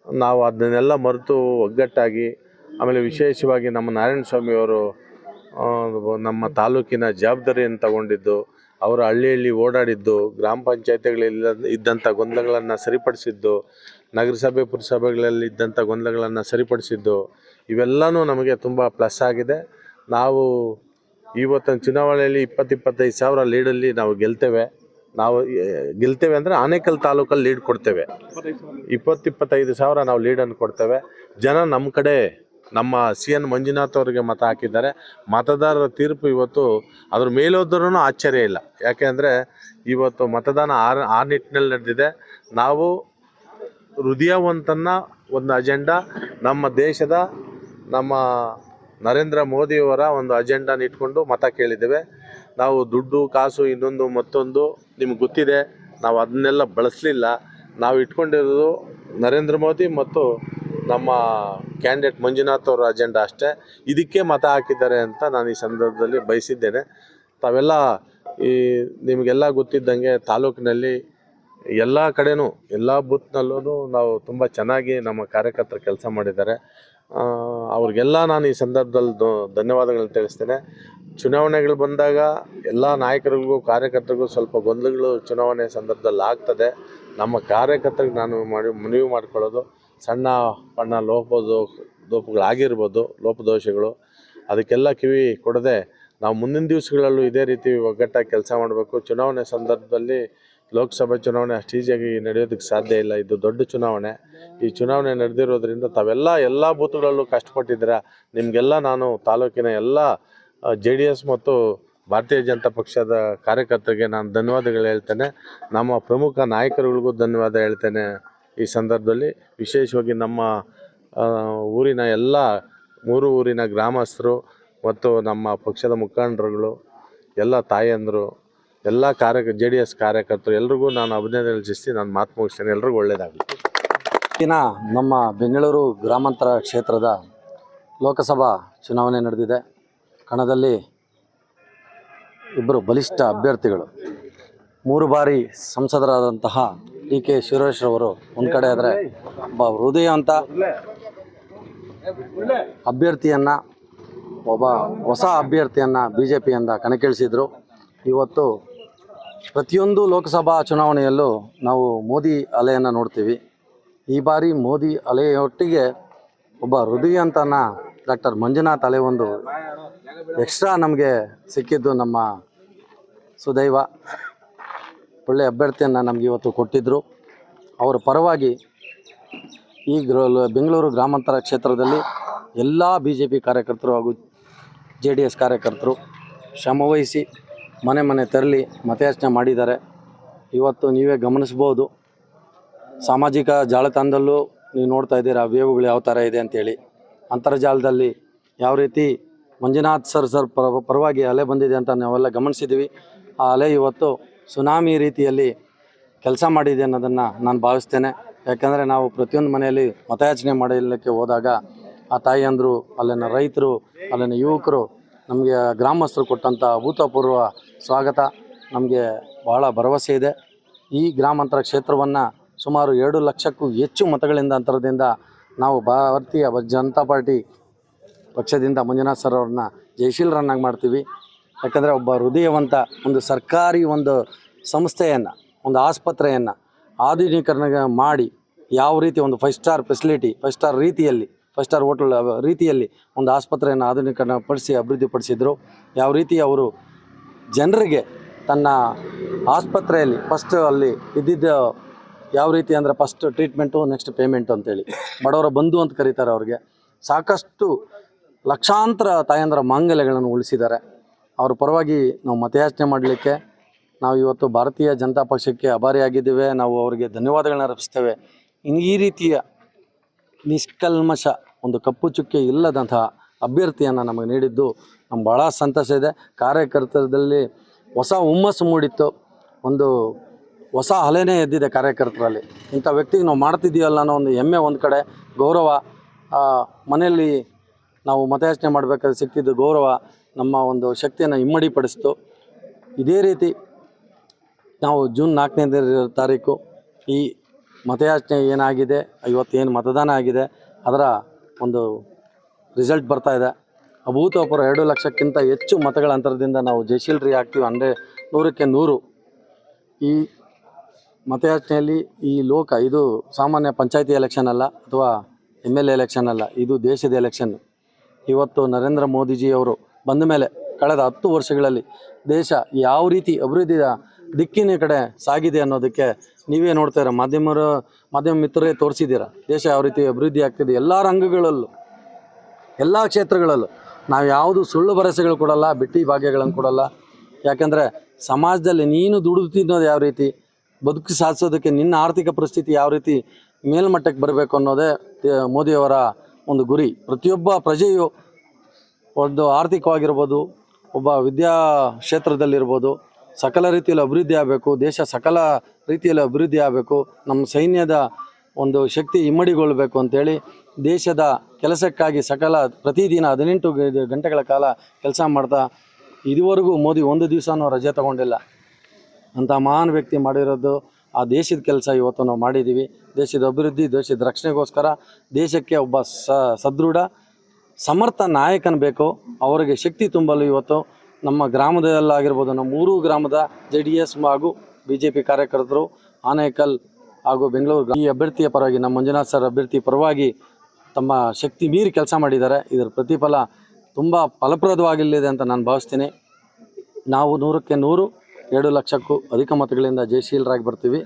ನಾವು ಅದನ್ನೆಲ್ಲ ಮರೆತು ಒಗ್ಗಟ್ಟಾಗಿ, ಆಮೇಲೆ ವಿಶೇಷವಾಗಿ ನಮ್ಮ ನಾರಾಯಣ ಸ್ವಾಮಿಯವರು ನಮ್ಮ ತಾಲೂಕಿನ ಜವಾಬ್ದಾರಿಯನ್ನು ತಗೊಂಡಿದ್ದು, ಅವರು ಹಳ್ಳಿ ಓಡಾಡಿದ್ದು, ಗ್ರಾಮ ಪಂಚಾಯತಿಗಳಲ್ಲಿ ಇದ್ದಂಥ ಗೊಂದಲಗಳನ್ನು ಸರಿಪಡಿಸಿದ್ದು, ನಗರಸಭೆ ಪುರಸಭೆಗಳಲ್ಲಿ ಇದ್ದಂಥ ಗೊಂದಲಗಳನ್ನು ಸರಿಪಡಿಸಿದ್ದು ಇವೆಲ್ಲವೂ ನಮಗೆ ತುಂಬ ಪ್ಲಸ್ ಆಗಿದೆ. ನಾವು ಇವತ್ತಿನ ಚುನಾವಣೆಯಲ್ಲಿ 20-25 ಸಾವಿರ ಲೀಡಲ್ಲಿ ನಾವು ಗೆಲ್ತೇವೆ. ಅಂದರೆ ಆನೇಕಲ್ ತಾಲೂಕಲ್ಲಿ ಲೀಡ್ ಕೊಡ್ತೇವೆ. 20-25 ಸಾವಿರ ನಾವು ಲೀಡನ್ನು ಕೊಡ್ತೇವೆ. ಜನ ನಮ್ಮ ಕಡೆ, ನಮ್ಮ CN ಮಂಜುನಾಥ್ ಅವರಿಗೆ ಮತ ಹಾಕಿದ್ದಾರೆ. ಮತದಾರರ ತೀರ್ಪು ಇವತ್ತು ಅದ್ರ ಮೇಲೋದ್ರೂ ಆಶ್ಚರ್ಯ ಇಲ್ಲ. ಯಾಕೆಂದರೆ ಇವತ್ತು ಮತದಾನ ಆ ನಿಟ್ಟಿನಲ್ಲಿ ನಡೆದಿದೆ. ನಾವು ಹೃದಯವಂತನ ಒಂದು ಅಜೆಂಡಾ, ನಮ್ಮ ದೇಶದ ನಮ್ಮ ನರೇಂದ್ರ ಮೋದಿಯವರ ಒಂದು ಅಜೆಂಡಾನ ಇಟ್ಕೊಂಡು ಮತ ಕೇಳಿದ್ದೇವೆ. ನಾವು ದುಡ್ಡು ಕಾಸು ಇನ್ನೊಂದು ಮತ್ತೊಂದು ನಿಮ್ಗೆ ಗೊತ್ತಿದೆ, ನಾವು ಅದನ್ನೆಲ್ಲ ಬಳಸಲಿಲ್ಲ. ನಾವು ಇಟ್ಕೊಂಡಿರೋದು ನರೇಂದ್ರ ಮೋದಿ ಮತ್ತು ನಮ್ಮ ಕ್ಯಾಂಡಿಡೇಟ್ ಮಂಜುನಾಥ್ ಅವರ ಅಜೆಂಡಾ ಅಷ್ಟೇ. ಇದಕ್ಕೆ ಮತ ಹಾಕಿದ್ದಾರೆ ಅಂತ ನಾನು ಈ ಸಂದರ್ಭದಲ್ಲಿ ಬಯಸಿದ್ದೇನೆ. ತಾವೆಲ್ಲ ನಿಮಗೆಲ್ಲ ಗೊತ್ತಿದ್ದಂಗೆ ತಾಲೂಕಿನಲ್ಲಿ ಎಲ್ಲ ಕಡೆನೂ ಎಲ್ಲ ಬೂತ್ನಲ್ಲೂ ನಾವು ತುಂಬ ಚೆನ್ನಾಗಿ ನಮ್ಮ ಕಾರ್ಯಕರ್ತರು ಕೆಲಸ ಮಾಡಿದ್ದಾರೆ. ಅವ್ರಿಗೆಲ್ಲ ನಾನು ಈ ಸಂದರ್ಭದಲ್ಲಿ ಧನ್ಯವಾದಗಳನ್ನ ತಿಳಿಸ್ತೇನೆ. ಚುನಾವಣೆಗಳು ಬಂದಾಗ ಎಲ್ಲ ನಾಯಕರಿಗೂ ಕಾರ್ಯಕರ್ತರಿಗೂ ಸ್ವಲ್ಪ ಗೊಂದಲಗಳು ಚುನಾವಣೆ ಸಂದರ್ಭದಲ್ಲಿ ಆಗ್ತದೆ. ನಮ್ಮ ಕಾರ್ಯಕರ್ತರಿಗೆ ನಾನು ಮನವಿ ಮಾಡ್ಕೊಳ್ಳೋದು, ಸಣ್ಣ ಪಣ್ಣ ಲೋಪಗಳಾಗಿರ್ಬೋದು, ಲೋಪದೋಷಗಳು, ಅದಕ್ಕೆಲ್ಲ ಕಿವಿ ಕೊಡದೆ ನಾವು ಮುಂದಿನ ದಿವಸಗಳಲ್ಲೂ ಇದೇ ರೀತಿ ಒಗ್ಗಟ್ಟಾಗಿ ಕೆಲಸ ಮಾಡಬೇಕು. ಚುನಾವಣೆ ಸಂದರ್ಭದಲ್ಲಿ ಲೋಕಸಭೆ ಚುನಾವಣೆ ಅಷ್ಟು ಈಸಿಯಾಗಿ ನಡೆಯೋದಕ್ಕೆ ಸಾಧ್ಯ ಇಲ್ಲ. ಇದು ದೊಡ್ಡ ಚುನಾವಣೆ. ಈ ಚುನಾವಣೆ ನಡೆದಿರೋದ್ರಿಂದ ತಾವೆಲ್ಲ ಬೂತ್ಗಳಲ್ಲೂ ಕಷ್ಟಪಟ್ಟಿದ್ದೀರಾ. ನಿಮಗೆಲ್ಲ ನಾನು ತಾಲೂಕಿನ ಎಲ್ಲ JDS ಮತ್ತು ಭಾರತೀಯ ಜನತಾ ಪಕ್ಷದ ಕಾರ್ಯಕರ್ತರಿಗೆ ನಾನು ಧನ್ಯವಾದಗಳು ಹೇಳ್ತೇನೆ. ನಮ್ಮ ಪ್ರಮುಖ ನಾಯಕರುಗಳಿಗೂ ಧನ್ಯವಾದ ಹೇಳ್ತೇನೆ. ಈ ಸಂದರ್ಭದಲ್ಲಿ ವಿಶೇಷವಾಗಿ ನಮ್ಮ ಊರಿನ ಎಲ್ಲ 3 ಊರಿನ ಗ್ರಾಮಸ್ಥರು ಮತ್ತು ನಮ್ಮ ಪಕ್ಷದ ಮುಖಂಡರುಗಳು, ಎಲ್ಲ ತಾಯಂದರು, ಎಲ್ಲ JDS ಕಾರ್ಯಕರ್ತರು ಎಲ್ರಿಗೂ ನಾನು ಅಭಿನಂದನೆ ಸಲ್ಲಿಸಿ ನಾನು ಮಾತು ಮುಗಿಸ್ತೇನೆ. ಎಲ್ರಿಗೂ ಒಳ್ಳೆಯದಾಗಲಿ. ನಮ್ಮ ಬೆಂಗಳೂರು ಗ್ರಾಮಾಂತರ ಕ್ಷೇತ್ರದ ಲೋಕಸಭಾ ಚುನಾವಣೆ ನಡೆದಿದೆ. ಕಣದಲ್ಲಿ ಇಬ್ಬರು ಬಲಿಷ್ಠ ಅಭ್ಯರ್ಥಿಗಳು, 3 ಬಾರಿ ಸಂಸದರಾದಂತಹ DK ಸುರೇಶ್ ಅವರು ಒಂದು ಕಡೆ ಆದರೆ, ಒಬ್ಬ ಹೃದಯವಂತ ಅಭ್ಯರ್ಥಿಯನ್ನು, ಒಬ್ಬ ಹೊಸ ಅಭ್ಯರ್ಥಿಯನ್ನು BJPಯಿಂದ ಕಣಕ್ಕಿಳಿಸಿದರು. ಇವತ್ತು ಪ್ರತಿಯೊಂದು ಲೋಕಸಭಾ ಚುನಾವಣೆಯಲ್ಲೂ ನಾವು ಮೋದಿ ಅಲೆಯನ್ನು ನೋಡ್ತೀವಿ. ಈ ಬಾರಿ ಮೋದಿ ಅಲೆಯೊಟ್ಟಿಗೆ ಒಬ್ಬ ಹೃದಯವಂತನ ಡಾಕ್ಟರ್ ಮಂಜುನಾಥ್ ಅಲೆ ಒಂದು ಎಕ್ಸ್ಟ್ರಾ ನಮಗೆ ಸಿಕ್ಕಿದ್ದು ನಮ್ಮ ಸುದೈವ. ಒಳ್ಳೆಯ ಅಭ್ಯರ್ಥಿಯನ್ನು ನಮಗೆ ಇವತ್ತು ಕೊಟ್ಟಿದ್ದರು. ಅವರ ಪರವಾಗಿ ಈ ಬೆಂಗಳೂರು ಗ್ರಾಮಾಂತರ ಕ್ಷೇತ್ರದಲ್ಲಿ ಎಲ್ಲ BJP ಕಾರ್ಯಕರ್ತರು ಹಾಗೂ JDS ಕಾರ್ಯಕರ್ತರು ಶ್ರಮವಹಿಸಿ ಮನೆ ಮನೆ ತೆರಳಿ ಮತಯಾಚನೆ ಮಾಡಿದ್ದಾರೆ. ಇವತ್ತು ನೀವೇ ಗಮನಿಸ್ಬೋದು, ಸಾಮಾಜಿಕ ಜಾಲತಾಣದಲ್ಲೂ ನೀವು ನೋಡ್ತಾ ಇದ್ದೀರಾ ವೇವ್ಗಳು ಯಾವ ಥರ ಇದೆ ಅಂಥೇಳಿ. ಅಂತರ್ಜಾಲದಲ್ಲಿ ಯಾವ ರೀತಿ ಮಂಜುನಾಥ್ ಸರ್ ಪರವಾಗಿ ಅಲೆ ಬಂದಿದೆ ಅಂತ ನಾವೆಲ್ಲ ಗಮನಿಸಿದ್ದೀವಿ. ಆ ಅಲೆ ಇವತ್ತು ಸುನಾಮಿ ರೀತಿಯಲ್ಲಿ ಕೆಲಸ ಮಾಡಿದೆ ಅನ್ನೋದನ್ನು ನಾನು ಭಾವಿಸ್ತೇನೆ. ಯಾಕೆಂದರೆ ನಾವು ಪ್ರತಿಯೊಂದು ಮನೆಯಲ್ಲಿ ಮತಯಾಚನೆ ಮಾಡಲಿಕ್ಕೆ ಹೋದಾಗ ಆ ತಾಯಿಯಂದರು, ಅಲ್ಲಿನ ರೈತರು, ಅಲ್ಲಿನ ಯುವಕರು, ನಮಗೆ ಗ್ರಾಮಸ್ಥರು ಕೊಟ್ಟಂಥ ಅಭೂತಪೂರ್ವ ಸ್ವಾಗತ ನಮಗೆ ಬಹಳ ಭರವಸೆ ಇದೆ. ಈ ಗ್ರಾಮಾಂತರ ಕ್ಷೇತ್ರವನ್ನು ಸುಮಾರು 2 ಲಕ್ಷಕ್ಕೂ ಹೆಚ್ಚು ಮತಗಳಿಂದ ಅಂತರದಿಂದ ನಾವು ಭಾರತೀಯ ಜನತಾ ಪಾರ್ಟಿ ಪಕ್ಷದಿಂದ ಮಂಜುನಾಥ್ ಸರ್ ಅವ್ರನ್ನ ಜಯಶೀಲರನ್ನಾಗಿ ಮಾಡ್ತೀವಿ. ಯಾಕಂದರೆ ಒಬ್ಬ ಹೃದಯವಂತ ಒಂದು ಸರ್ಕಾರಿ ಒಂದು ಸಂಸ್ಥೆಯನ್ನು, ಒಂದು ಆಸ್ಪತ್ರೆಯನ್ನು ಆಧುನೀಕರಣ ಮಾಡಿ ಯಾವ ರೀತಿ ಒಂದು 5 ಸ್ಟಾರ್ ಫೆಸಿಲಿಟಿ, 5 ಸ್ಟಾರ್ ರೀತಿಯಲ್ಲಿ, 5 ಸ್ಟಾರ್ ಹೋಟೆಲ್ ರೀತಿಯಲ್ಲಿ ಒಂದು ಆಸ್ಪತ್ರೆಯನ್ನು ಆಧುನೀಕರಣ ಪಡಿಸಿ ಅಭಿವೃದ್ಧಿಪಡಿಸಿದರು. ಯಾವ ರೀತಿ ಅವರು ಜನರಿಗೆ ತನ್ನ ಆಸ್ಪತ್ರೆಯಲ್ಲಿ ಫಸ್ಟ್ ಅಲ್ಲಿ ಇದ್ದಿದ್ದ ಯಾವ ರೀತಿ ಅಂದರೆ ಫಸ್ಟ್ ಟ್ರೀಟ್ಮೆಂಟು, ನೆಕ್ಸ್ಟ್ ಪೇಮೆಂಟು ಅಂತೇಳಿ ಬಡವರ ಬಂಧು ಅಂತ ಕರೀತಾರೆ ಅವ್ರಿಗೆ. ಸಾಕಷ್ಟು ಲಕ್ಷಾಂತರ ತಾಯಂದರ ಮಾಂಗಲ್ಯಗಳನ್ನು ಉಳಿಸಿದ್ದಾರೆ. ಅವ್ರ ಪರವಾಗಿ ನಾವು ಮತಯಾಚನೆ ಮಾಡಲಿಕ್ಕೆ ನಾವು ಇವತ್ತು ಭಾರತೀಯ ಜನತಾ ಪಕ್ಷಕ್ಕೆ ಆಭಾರಿಯಾಗಿದ್ದೇವೆ. ನಾವು ಅವರಿಗೆ ಧನ್ಯವಾದಗಳನ್ನ ಅರ್ಪಿಸ್ತೇವೆ. ಈ ರೀತಿಯ ನಿಷ್ಕಲ್ಮಶ ಒಂದು ಕಪ್ಪು ಚುಕ್ಕೆ ಇಲ್ಲದಂತಹ ಅಭ್ಯರ್ಥಿಯನ್ನು ನಮಗೆ ನೀಡಿದ್ದು ನಮ್ಗೆ ಭಾಳ ಸಂತೋಷ ಇದೆ. ಕಾರ್ಯಕರ್ತರಲ್ಲಿ ಹೊಸ ಹುಮ್ಮಸ್ಸು ಮೂಡಿತ್ತು, ಒಂದು ಹೊಸ ಅಲೆನೇ ಎದ್ದಿದೆ ಕಾರ್ಯಕರ್ತರಲ್ಲಿ. ಇಂಥ ವ್ಯಕ್ತಿಗೆ ನಾವು ಮಾಡ್ತಿದ್ದೀವಲ್ಲ ಅನ್ನೋ ಒಂದು ಹೆಮ್ಮೆ ಒಂದು ಕಡೆ, ಗೌರವ. ಮನೆಯಲ್ಲಿ ನಾವು ಮತಯಾಚನೆ ಮಾಡಬೇಕಾದ್ರೆ ಸಿಕ್ಕಿದ್ದು ಗೌರವ ನಮ್ಮ ಒಂದು ಶಕ್ತಿಯನ್ನು ಇಮ್ಮಡಿಪಡಿಸ್ತು. ಇದೇ ರೀತಿ ನಾವು ಜೂನ್ 4ನೇ ತಾರೀಕು ಈ ಮತಯಾಚನೆ ಏನಾಗಿದೆ, ಇವತ್ತೇನು ಮತದಾನ ಆಗಿದೆ ಅದರ ಒಂದು ರಿಸಲ್ಟ್ ಬರ್ತಾ ಇದೆ. ಅಭೂತಪೂರ್ವ 2 ಲಕ್ಷಕ್ಕಿಂತ ಹೆಚ್ಚು ಮತಗಳ ಅಂತರದಿಂದ ನಾವು ಜಯಶೀಲರಿ ಆಗ್ತೀವಿ. 100ಕ್ಕೆ 100 ಈ ಮತಯಾಚನೆಯಲ್ಲಿ ಈ ಇದು ಸಾಮಾನ್ಯ ಪಂಚಾಯತಿ ಎಲೆಕ್ಷನ್ ಅಲ್ಲ ಅಥವಾ MLA ಎಲೆಕ್ಷನ್ ಅಲ್ಲ, ಇದು ದೇಶದ ಎಲೆಕ್ಷನ್. ಇವತ್ತು ನರೇಂದ್ರ ಮೋದಿಜಿಯವರು ಬಂದ ಮೇಲೆ ಕಳೆದ 10 ವರ್ಷಗಳಲ್ಲಿ ದೇಶ ಯಾವ ರೀತಿ ಅಭಿವೃದ್ಧಿಯ ದಿಕ್ಕಿನ ಕಡೆ ಸಾಗಿದೆ ಅನ್ನೋದಕ್ಕೆ ನೀವೇ ನೋಡ್ತಾ ಇರೋ ಮಾಧ್ಯಮ ಮಿತ್ರರೇ ತೋರಿಸಿದ್ದೀರ. ದೇಶ ಯಾವ ರೀತಿ ಅಭಿವೃದ್ಧಿ ಆಗ್ತಿದೆ ಎಲ್ಲ ರಂಗಗಳಲ್ಲೂ, ಎಲ್ಲ ಕ್ಷೇತ್ರಗಳಲ್ಲೂ. ನಾವು ಯಾವುದು ಸುಳ್ಳು ಭರವಸೆಗಳು ಕೊಡಲ್ಲ, ಬಿಟ್ಟಿ ಭಾಗ್ಯಗಳನ್ನು ಕೊಡಲ್ಲ. ಯಾಕಂದರೆ ಸಮಾಜದಲ್ಲಿ ನೀನು ದುಡಿದು ತಿನ್ನೋದು ಯಾವ ರೀತಿ, ಬದುಕು ಸಾಧಿಸೋದಕ್ಕೆ ನಿನ್ನ ಆರ್ಥಿಕ ಪರಿಸ್ಥಿತಿ ಯಾವ ರೀತಿ ಮೇಲ್ಮಟ್ಟಕ್ಕೆ ಬರಬೇಕು ಅನ್ನೋದೇ ಮೋದಿಯವರ ಒಂದು ಗುರಿ. ಪ್ರತಿಯೊಬ್ಬ ಪ್ರಜೆಯು ಒಂದು ಆರ್ಥಿಕವಾಗಿರ್ಬೋದು, ಒಬ್ಬ ವಿದ್ಯಾ ಕ್ಷೇತ್ರದಲ್ಲಿರ್ಬೋದು, ಸಕಲ ರೀತಿಯಲ್ಲಿ ಅಭಿವೃದ್ಧಿ ಆಗಬೇಕು. ದೇಶ ಸಕಲ ರೀತಿಯಲ್ಲಿ ಅಭಿವೃದ್ಧಿ ಆಗಬೇಕು. ನಮ್ಮ ಸೈನ್ಯದ ಒಂದು ಶಕ್ತಿ ಇಮ್ಮಡಿಗೊಳ್ಳಬೇಕು ಅಂಥೇಳಿ ದೇಶದ ಕೆಲಸಕ್ಕಾಗಿ ಪ್ರತಿದಿನ 18 ಗಂಟೆಗಳ ಕಾಲ ಕೆಲಸ ಮಾಡ್ತಾ ಇದುವರೆಗೂ ಮೋದಿ ಒಂದು ದಿವಸನೂ ರಜೆ ತಗೊಂಡಿಲ್ಲ. ಅಂಥ ಮಹಾನ್ ವ್ಯಕ್ತಿ ಮಾಡಿರೋದು ಆ ದೇಶದ ಕೆಲಸ ಇವತ್ತು ನಾವು ಮಾಡಿದ್ದೀವಿ. ದೇಶದ ಅಭಿವೃದ್ಧಿ, ದೇಶದ ರಕ್ಷಣೆಗೋಸ್ಕರ ದೇಶಕ್ಕೆ ಒಬ್ಬ ಸದೃಢ ಸಮರ್ಥ ನಾಯಕನ ಬೇಕು. ಅವರಿಗೆ ಶಕ್ತಿ ತುಂಬಲು ಇವತ್ತು ನಮ್ಮ ಗ್ರಾಮದಲ್ಲಾಗಿರ್ಬೋದು, ನಮ್ಮ 3 ಗ್ರಾಮದ JDS ಹಾಗೂ BJP ಕಾರ್ಯಕರ್ತರು ಆನೇಕಲ್ ಹಾಗೂ ಬೆಂಗಳೂರು ಈ ಅಭ್ಯರ್ಥಿಯ ಪರವಾಗಿ, ನಮ್ಮ ಮಂಜುನಾಥ್ ಸರ್ ಅಭ್ಯರ್ಥಿ ಪರವಾಗಿ ತಮ್ಮ ಶಕ್ತಿ ಮೀರಿ ಕೆಲಸ ಮಾಡಿದ್ದಾರೆ. ಇದರ ಪ್ರತಿಫಲ ತುಂಬ ಫಲಪ್ರದವಾಗಿರಲಿದೆ ಅಂತ ನಾನು ಭಾವಿಸ್ತೀನಿ. ನಾವು 100ಕ್ಕೆ 100 2 ಲಕ್ಷಕ್ಕೂ ಅಧಿಕ ಮತಗಳಿಂದ ಜಯಶೀಲರಾಗಿ ಬರ್ತೀವಿ.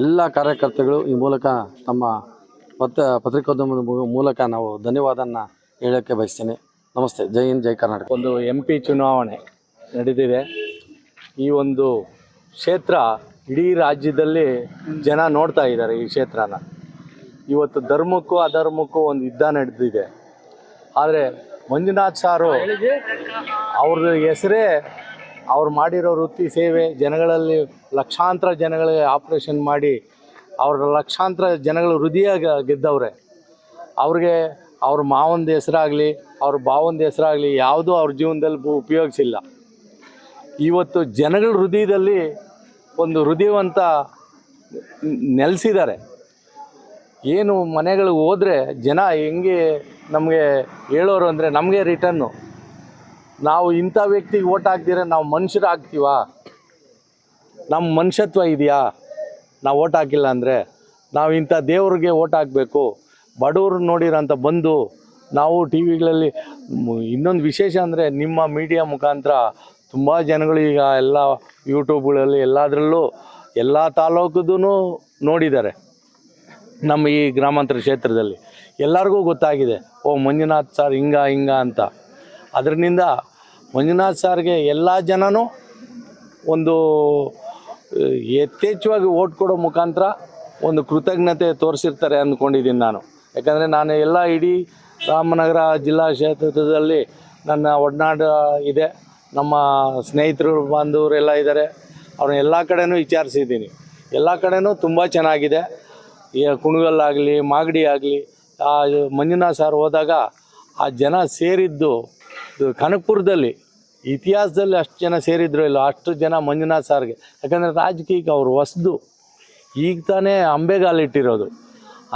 ಎಲ್ಲ ಕಾರ್ಯಕರ್ತಗಳು ಈ ಮೂಲಕ ತಮ್ಮ ಪತ್ರಿಕೋದ್ಯಮದ ಮೂಲಕ ನಾವು ಧನ್ಯವಾದನ ಹೇಳೋಕ್ಕೆ ಬಯಸ್ತೀನಿ. ನಮಸ್ತೆ. ಜೈ ಹಿಂದ್, ಜೈ ಕರ್ನಾಟಕ. ಒಂದು MP ಚುನಾವಣೆ ನಡೆದಿದೆ. ಈ ಒಂದು ಕ್ಷೇತ್ರ ಇಡೀ ರಾಜ್ಯದಲ್ಲಿ ಜನ ನೋಡ್ತಾ ಇದ್ದಾರೆ. ಈ ಕ್ಷೇತ್ರನ ಇವತ್ತು ಧರ್ಮಕ್ಕೂ ಅಧರ್ಮಕ್ಕೂ ಒಂದು ಯುದ್ಧ ನಡೆದಿದೆ. ಆದರೆ ಮಂಜುನಾಥ್ ಸಾರು ಅವ್ರದ್ದು ಹೆಸರೇ, ಅವ್ರು ಮಾಡಿರೋ ವೃತ್ತಿ ಸೇವೆ, ಜನಗಳಲ್ಲಿ ಲಕ್ಷಾಂತರ ಜನಗಳಿಗೆ ಆಪ್ರೇಷನ್ ಮಾಡಿ ಅವ್ರ ಲಕ್ಷಾಂತರ ಜನಗಳ ಹೃದಯ ಗೆದ್ದವ್ರೆ. ಅವ್ರಿಗೆ ಅವ್ರ ಮಾವಂದು ಹೆಸರಾಗಲಿ, ಅವ್ರ ಭಾವಂದು ಹೆಸರಾಗಲಿ ಯಾವುದೂ ಅವ್ರ ಜೀವನದಲ್ಲಿ ಉಪಯೋಗಿಸಿಲ್ಲ. ಇವತ್ತು ಜನಗಳ ಹೃದಯದಲ್ಲಿ ಒಂದು ಹೃದಯವಂತ ನೆಲೆಸಿದ್ದಾರೆ. ಏನು ಮನೆಗಳಿಗೆ ಹೋದರೆ ಜನ ಹೆಂಗೆ ನಮಗೆ ಹೇಳೋರು ಅಂದರೆ, ನಮಗೆ ರಿಟರ್ನು, ನಾವು ಇಂಥ ವ್ಯಕ್ತಿಗೆ ಓಟ್ ಹಾಕ್ದಿರ ನಾವು ಮನುಷ್ಯರಾಗ್ತೀವಾ? ನಮ್ಮ ಮನುಷ್ಯತ್ವ ಇದೆಯಾ? ನಾವು ಓಟ್ ಹಾಕಿಲ್ಲ ಅಂದರೆ ನಾವು ಇಂಥ ದೇವ್ರಿಗೆ ಓಟ್ ಹಾಕಬೇಕು. ಬಡವರು ನೋಡಿರೋಂಥ ಬಂದು ನಾವು TVಗಳಲ್ಲಿ ಇನ್ನೊಂದು ವಿಶೇಷ ಅಂದರೆ, ನಿಮ್ಮ ಮೀಡಿಯಾ ಮುಖಾಂತರ ತುಂಬ ಜನಗಳು ಈಗ ಎಲ್ಲ ಯೂಟ್ಯೂಬ್ಗಳಲ್ಲಿ ಎಲ್ಲದರಲ್ಲೂ ಎಲ್ಲ ತಾಲೂಕದೂ ನೋಡಿದ್ದಾರೆ. ನಮ್ಮ ಈ ಗ್ರಾಮಾಂತರ ಕ್ಷೇತ್ರದಲ್ಲಿ ಎಲ್ಲರಿಗೂ ಗೊತ್ತಾಗಿದೆ, ಓ ಮಂಜುನಾಥ್ ಸಾರ್ ಹಿಂಗ ಅಂತ. ಅದರಿಂದ ಮಂಜುನಾಥ್ ಸಾರ್ಗೆ ಎಲ್ಲ ಜನನೂ ಒಂದು ಯಥೇಚ್ಛವಾಗಿ ಓಟ್ ಕೊಡೋ ಮುಖಾಂತರ ಒಂದು ಕೃತಜ್ಞತೆ ತೋರಿಸಿರ್ತಾರೆ ಅಂದ್ಕೊಂಡಿದ್ದೀನಿ ನಾನು. ಯಾಕಂದರೆ ನಾನು ಎಲ್ಲ ಇಡೀ ರಾಮನಗರ ಜಿಲ್ಲಾ ಕ್ಷೇತ್ರದಲ್ಲಿ ನನ್ನ ಒಡನಾಟ ಇದೆ. ನಮ್ಮ ಸ್ನೇಹಿತರು ಬಾಂಧವರೆಲ್ಲ ಇದ್ದಾರೆ. ಅವ್ರನ್ನ ಎಲ್ಲ ಕಡೆನೂ ವಿಚಾರಿಸಿದ್ದೀನಿ. ಎಲ್ಲ ಕಡೆನೂ ತುಂಬ ಚೆನ್ನಾಗಿದೆ. ಈ ಕುಣಗಲ್ಲಾಗಲಿ, ಮಾಗಡಿ ಆಗಲಿ, ಮಂಜುನಾಥ್ ಸಾರ್ ಹೋದಾಗ ಆ ಜನ ಸೇರಿದ್ದು ಕನಕಪುರದಲ್ಲಿ ಇತಿಹಾಸದಲ್ಲಿ ಅಷ್ಟು ಜನ ಸೇರಿದ್ರು ಇಲ್ಲ, ಅಷ್ಟು ಜನ ಮಂಜುನಾಥ್ ಸಾರ್ಗೆ. ಯಾಕಂದರೆ ರಾಜಕೀಯಕ್ಕೆ ಅವರು ಹೊಸದು, ಈಗ ತಾನೇ ಅಂಬೆಗಾಲಿಟ್ಟಿರೋದು.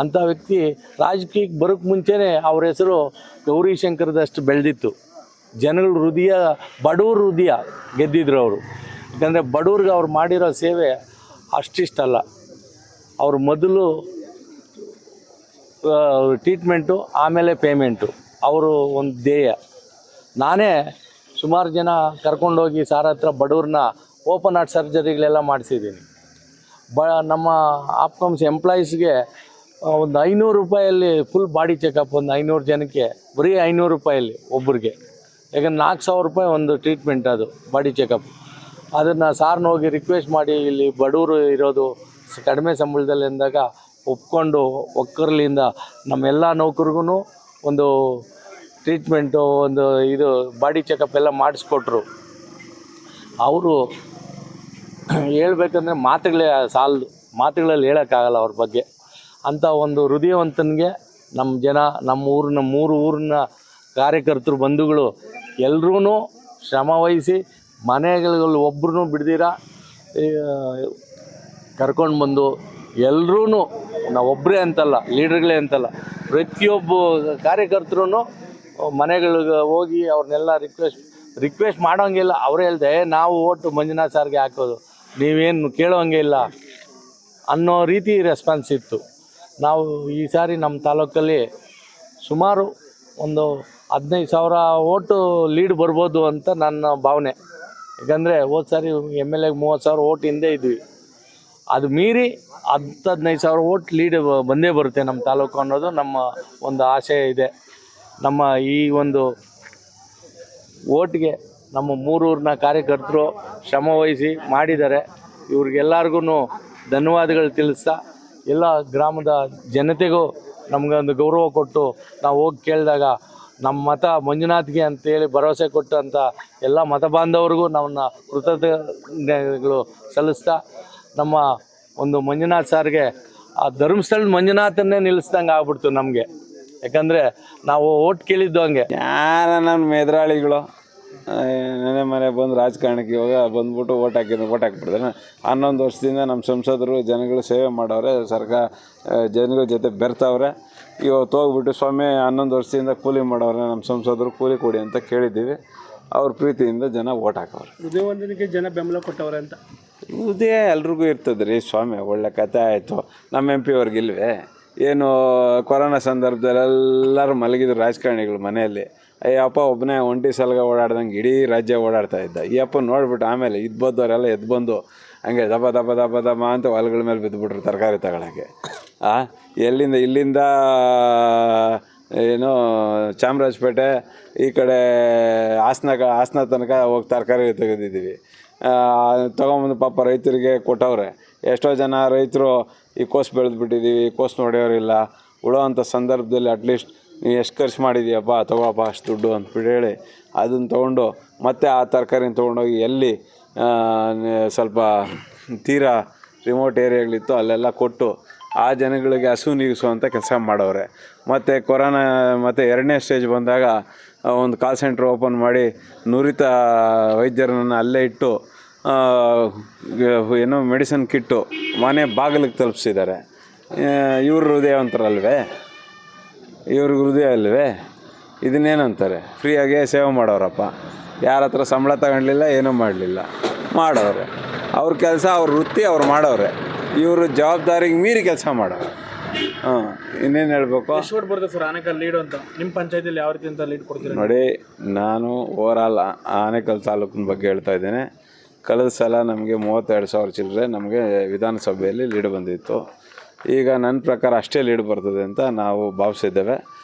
ಅಂಥ ವ್ಯಕ್ತಿ ರಾಜಕೀಯಕ್ಕೆ ಬರೋಕ್ಕೆ ಮುಂಚೆನೇ ಅವ್ರ ಹೆಸರು ಗೌರಿಶಂಕರದಷ್ಟು ಬೆಳೆದಿತ್ತು. ಜನಗಳ ಹೃದಯ, ಬಡವ್ರ ಹೃದಯ ಗೆದ್ದಿದ್ರು ಅವರು. ಯಾಕಂದರೆ ಬಡವ್ರಿಗೆ ಅವ್ರು ಮಾಡಿರೋ ಸೇವೆ ಅಷ್ಟಿಷ್ಟಲ್ಲ. ಅವರು ಮೊದಲು ಟ್ರೀಟ್ಮೆಂಟು, ಆಮೇಲೆ ಪೇಮೆಂಟು, ಅವರು ಒಂದು ಧ್ಯೇಯ. ನಾನೇ ಸುಮಾರು ಜನ ಕರ್ಕೊಂಡೋಗಿ ಸಾರ್ ಹತ್ರ ಬಡವ್ರನ್ನ ಓಪನ್ ಹಾರ್ಟ್ ಸರ್ಜರಿಗಳೆಲ್ಲ ಮಾಡಿಸಿದ್ದೀನಿ. ನಮ್ಮ ಆಪ್ಕಮ್ಸ್ ಎಂಪ್ಲಾಯೀಸ್ಗೆ ಒಂದು 500 ರೂಪಾಯಲ್ಲಿ ಫುಲ್ ಬಾಡಿ ಚೆಕಪ್, ಒಂದು 500 ಜನಕ್ಕೆ ಬರೀ 500 ರೂಪಾಯಲ್ಲಿ ಒಬ್ಬರಿಗೆ. ಯಾಕಂದ್ರೆ 4,000 ರೂಪಾಯಿ ಒಂದು ಟ್ರೀಟ್ಮೆಂಟ್, ಅದು ಬಾಡಿ ಚೆಕಪ್. ಅದನ್ನು ಸಾರ್ನ ಹೋಗಿ ರಿಕ್ವೆಸ್ಟ್ ಮಾಡಿ, ಇಲ್ಲಿ ಬಡವರು ಇರೋದು ಕಡಿಮೆ ಸಂಬಳದಲ್ಲಿ ಅಂದಾಗ ಒಪ್ಕೊಂಡು ಒಕ್ಕರ್ಲಿಂದ ನಮ್ಮೆಲ್ಲ ನೌಕರಿಗೂ ಒಂದು ಟ್ರೀಟ್ಮೆಂಟು, ಒಂದು ಇದು ಬಾಡಿ ಚೆಕಪ್ ಎಲ್ಲ ಮಾಡಿಸ್ಕೊಟ್ರು. ಅವರು ಹೇಳ್ಬೇಕಂದ್ರೆ ಮಾತುಗಳೇ ಸಾಲದು, ಮಾತುಗಳಲ್ಲಿ ಹೇಳೋಕ್ಕಾಗಲ್ಲ ಅವ್ರ ಬಗ್ಗೆ. ಅಂಥ ಒಂದು ಹೃದಯವಂತನಿಗೆ ನಮ್ಮ ಜನ, ನಮ್ಮ 3 ಊರಿನ ಕಾರ್ಯಕರ್ತರು, ಬಂಧುಗಳು ಎಲ್ಲರೂ ಶ್ರಮ ವಹಿಸಿ ಮನೆಗಳಲ್ಲಿ ಒಬ್ಬರೂ ಬಿಡ್ದಿರ ಕರ್ಕೊಂಡು ಬಂದು ಎಲ್ಲರೂ, ನಾವೊಬ್ಬರೇ ಅಂತಲ್ಲ, ಲೀಡರ್ಗಳೇ ಅಂತಲ್ಲ, ಪ್ರತಿಯೊಬ್ಬ ಕಾರ್ಯಕರ್ತರೂ ಮನೆಗಳಿಗೆ ಹೋಗಿ ಅವ್ರನ್ನೆಲ್ಲ ರಿಕ್ವೆಸ್ಟ್ ಮಾಡೋಂಗಿಲ್ಲ. ಅವರೇ ಹೇಳ್ದೆ, ನಾವು ಓಟು ಮಂಜುನಾಥ್ ಸಾರ್ಗೆ ಹಾಕೋದು, ನೀವೇನು ಕೇಳೋಂಗೆ ಇಲ್ಲ, ಅನ್ನೋ ರೀತಿ ರೆಸ್ಪಾನ್ಸ್ ಇತ್ತು. ನಾವು ಈ ಸಾರಿ ನಮ್ಮ ತಾಲೂಕಲ್ಲಿ ಸುಮಾರು ಒಂದು 15,000 ಓಟು ಲೀಡ್ ಬರ್ಬೋದು ಅಂತ ನನ್ನ ಭಾವನೆ. ಯಾಕಂದರೆ ಹೋದ ಸಾರಿ MLA 30,000 ಓಟ್ ಹಿಂದೆ ಇದ್ವಿ. ಅದು ಮೀರಿ 10-15,000 ಓಟ್ ಲೀಡ್ ಬಂದೇ ಬರುತ್ತೆ ನಮ್ಮ ತಾಲೂಕು ಅನ್ನೋದು ನಮ್ಮ ಒಂದು ಆಶಯ ಇದೆ. ನಮ್ಮ ಈ ಒಂದು ಓಟ್ಗೆ ನಮ್ಮ ಮೂರೂರಿನ ಕಾರ್ಯಕರ್ತರು ಶ್ರಮ ವಹಿಸಿ ಮಾಡಿದ್ದಾರೆ. ಇವ್ರಿಗೆಲ್ಲರಿಗೂ ಧನ್ಯವಾದಗಳು ತಿಳಿಸ್ತಾ, ಎಲ್ಲ ಗ್ರಾಮದ ಜನತೆಗೂ ನಮಗೊಂದು ಗೌರವ ಕೊಟ್ಟು ನಾವು ಹೋಗಿ ಕೇಳಿದಾಗ ನಮ್ಮ ಮತ ಮಂಜುನಾಥ್ಗೆ ಅಂತೇಳಿ ಭರವಸೆ ಕೊಟ್ಟಂಥ ಎಲ್ಲ ಮತ ಬಾಂಧವರಿಗೂ ನಮ್ಮನ್ನ ಕೃತಜ್ಞತೆಗಳು ಸಲ್ಲಿಸ್ತಾ, ನಮ್ಮ ಒಂದು ಮಂಜುನಾಥ್ ಸಾರ್ಗೆ ಆ ಧರ್ಮಸ್ಥಳದ ಮಂಜುನಾಥನ್ನೇ ನಿಲ್ಲಿಸ್ದಂಗೆ ಆಗ್ಬಿಡ್ತು ನಮಗೆ. ಯಾಕಂದರೆ ನಾವು ಓಟ್ ಕೇಳಿದ್ದು ಹಂಗೆ. ಯಾರ ನನ್ನ ಮೆದ್ರಾಳಿಗಳು ಮನೆ ಬಂದು ರಾಜಕಾರಣಕ್ಕೆ ಇವಾಗ ಬಂದ್ಬಿಟ್ಟು ಓಟ್ ಹಾಕ್ಬಿಡ್ತಾರೆ. 11 ವರ್ಷದಿಂದ ನಮ್ಮ ಸಂಸದರು ಜನಗಳು ಸೇವೆ ಮಾಡವ್ರೆ, ಜನಗಳ ಜೊತೆ ಬೆರ್ತವ್ರೆ. ಇವತ್ತು ಹೋಗ್ಬಿಟ್ಟು ಸ್ವಾಮಿ 11 ವರ್ಷದಿಂದ ಕೂಲಿ ಮಾಡವ್ರೆ, ನಮ್ಮ ಸಂಸದರು ಕೂಲಿ ಕೊಡಿ ಅಂತ ಕೇಳಿದ್ದೀವಿ. ಅವ್ರ ಪ್ರೀತಿಯಿಂದ ಜನ ಓಟ್ ಹಾಕವ್ರೆ. ಉದಯವಂತನಿಗೆ ಜನ ಬೆಂಬಲ ಕೊಟ್ಟವ್ರೆ ಅಂತ ಉದಯ ಎಲ್ರಿಗೂ ಇರ್ತದೆ ರೀ ಸ್ವಾಮಿ. ಒಳ್ಳೆ ಕಥೆ ಆಯಿತು. ನಮ್ಮ MP ಅವ್ರಿಗಿಲ್ವೇ ಏನು? ಕೊರೋನಾ ಸಂದರ್ಭದಲ್ಲಿ ಎಲ್ಲರೂ ಮಲಗಿದ್ರು ರಾಜಕಾರಣಿಗಳು ಮನೆಯಲ್ಲಿ. ಅಯ್ಯಪ್ಪ ಒಬ್ಬನೇ ಒಂಟಿ ಸಲಗ ಓಡಾಡ್ದಂಗೆ ಇಡೀ ರಾಜ್ಯ ಓಡಾಡ್ತಾ ಇದ್ದ. ಈ ಅಪ್ಪ ನೋಡ್ಬಿಟ್ಟು ಆಮೇಲೆ ಇದ್ಬೋದವರೆಲ್ಲ ಎದ್ದು ಬಂದು ಹಂಗೆ ದಬ ದಬ ದಬ ದಬ ಅಂತ ಹೊಲಗಳ ಮೇಲೆ ಬಿದ್ದುಬಿಟ್ರು ತರಕಾರಿ ತಗೊಳ್ಳೋಕ್ಕೆ. ಇಲ್ಲಿಂದ ಏನು ಚಾಮರಾಜಪೇಟೆ ಈ ಕಡೆ ಹಾಸನ ತನಕ ಹೋಗಿ ತರಕಾರಿ ತೆಗೆದಿದ್ದೀವಿ. ತೊಗೊಂಬಂದು ಪಾಪ ರೈತರಿಗೆ ಕೊಟ್ಟವ್ರೆ. ಎಷ್ಟೋ ಜನ ರೈತರು ಈ ಕೋಸು ಬೆಳೆದ್ಬಿಟ್ಟಿದ್ದೀವಿ, ಕೋಸು ನೋಡೋರಿಲ್ಲ. ಉಳೋವಂಥ ಸಂದರ್ಭದಲ್ಲಿ ಅಟ್ಲೀಸ್ಟ್ ನೀವು ಎಷ್ಟು ಖರ್ಚು ಮಾಡಿದ್ದೀಯಪ್ಪ ತೊಗೊಳಪ್ಪ ಅಷ್ಟು ದುಡ್ಡು ಅಂದ್ಬಿಟ್ಟು ಹೇಳಿ ಅದನ್ನು ತೊಗೊಂಡು ಮತ್ತೆ ಆ ತರಕಾರಿನ ತೊಗೊಂಡೋಗಿ ಎಲ್ಲಿ ಸ್ವಲ್ಪ ತೀರಾ ರಿಮೋಟ್ ಏರಿಯಾಗಳಿತ್ತು ಅಲ್ಲೆಲ್ಲ ಕೊಟ್ಟು ಆ ಜನಗಳಿಗೆ ಹಸು ನೀಗಿಸುವಂಥ ಕೆಲಸ ಮಾಡವ್ರೆ. ಮತ್ತು ಕೊರೋನಾ ಮತ್ತು 2ನೇ ಸ್ಟೇಜ್ ಬಂದಾಗ ಒಂದು ಕಾಲ್ ಸೆಂಟ್ರ್ ಓಪನ್ ಮಾಡಿ ನುರಿತ ವೈದ್ಯರನ್ನು ಅಲ್ಲೇ ಇಟ್ಟು ಏನೋ ಮೆಡಿಸಿನ್ ಕಿಟ್ಟು ಮನೆ ಬಾಗಿಲಿಗೆ ತಲುಪಿಸಿದ್ದಾರೆ. ಇವ್ರ ಹೃದಯವಂತರಲ್ವೇ? ಇವ್ರಿಗೆ ಹೃದಯ ಅಲ್ವೇ? ಇದನ್ನೇನಂತಾರೆ? ಫ್ರೀಯಾಗೇ ಸೇವೆ ಮಾಡೋರಪ್ಪ. ಯಾರ ಹತ್ರ ಸಂಬಳ ತಗೊಳ್ಲಿಲ್ಲ, ಏನೂ ಮಾಡಲಿಲ್ಲ, ಮಾಡೋರೆ. ಅವ್ರ ಕೆಲಸ ಅವ್ರ ವೃತ್ತಿ ಅವ್ರು ಮಾಡೋರೆ. ಇವರು ಜವಾಬ್ದಾರಿಗೆ ಮೀರಿ ಕೆಲಸ ಮಾಡೋರು. ಇನ್ನೇನು ಹೇಳಬೇಕು? ಎಷ್ಟು ಬರುತ್ತೆ ಸರ್ ಆನೇಕಲ್ ಲೀಡ್ ಅಂತ ನಿಮ್ಮ ಪಂಚಾಯತಿಯಲ್ಲಿ? ಯಾವ ರೀತಿ ಅಂತ ಲೀಡ್ ಕೊಡ್ತೀರಿ? ನೋಡಿ, ನಾನು ಓವರಾಲ್ ಆನೇಕಲ್ ತಾಲೂಕಿನ ಬಗ್ಗೆ ಹೇಳ್ತಾ ಇದ್ದೇನೆ. ಕಳೆದ ಸಲ ನಮಗೆ 32,000 ಚಿಲ್ಲರೆ ನಮಗೆ ವಿಧಾನಸಭೆಯಲ್ಲಿ ಲೀಡ್ ಬಂದಿತ್ತು. ಈಗ ನನ್ನ ಪ್ರಕಾರ ಅಷ್ಟೇ ಲೀಡ್ ಬರ್ತದೆ ಅಂತ ನಾವು ಭಾವಿಸಿದ್ದೇವೆ.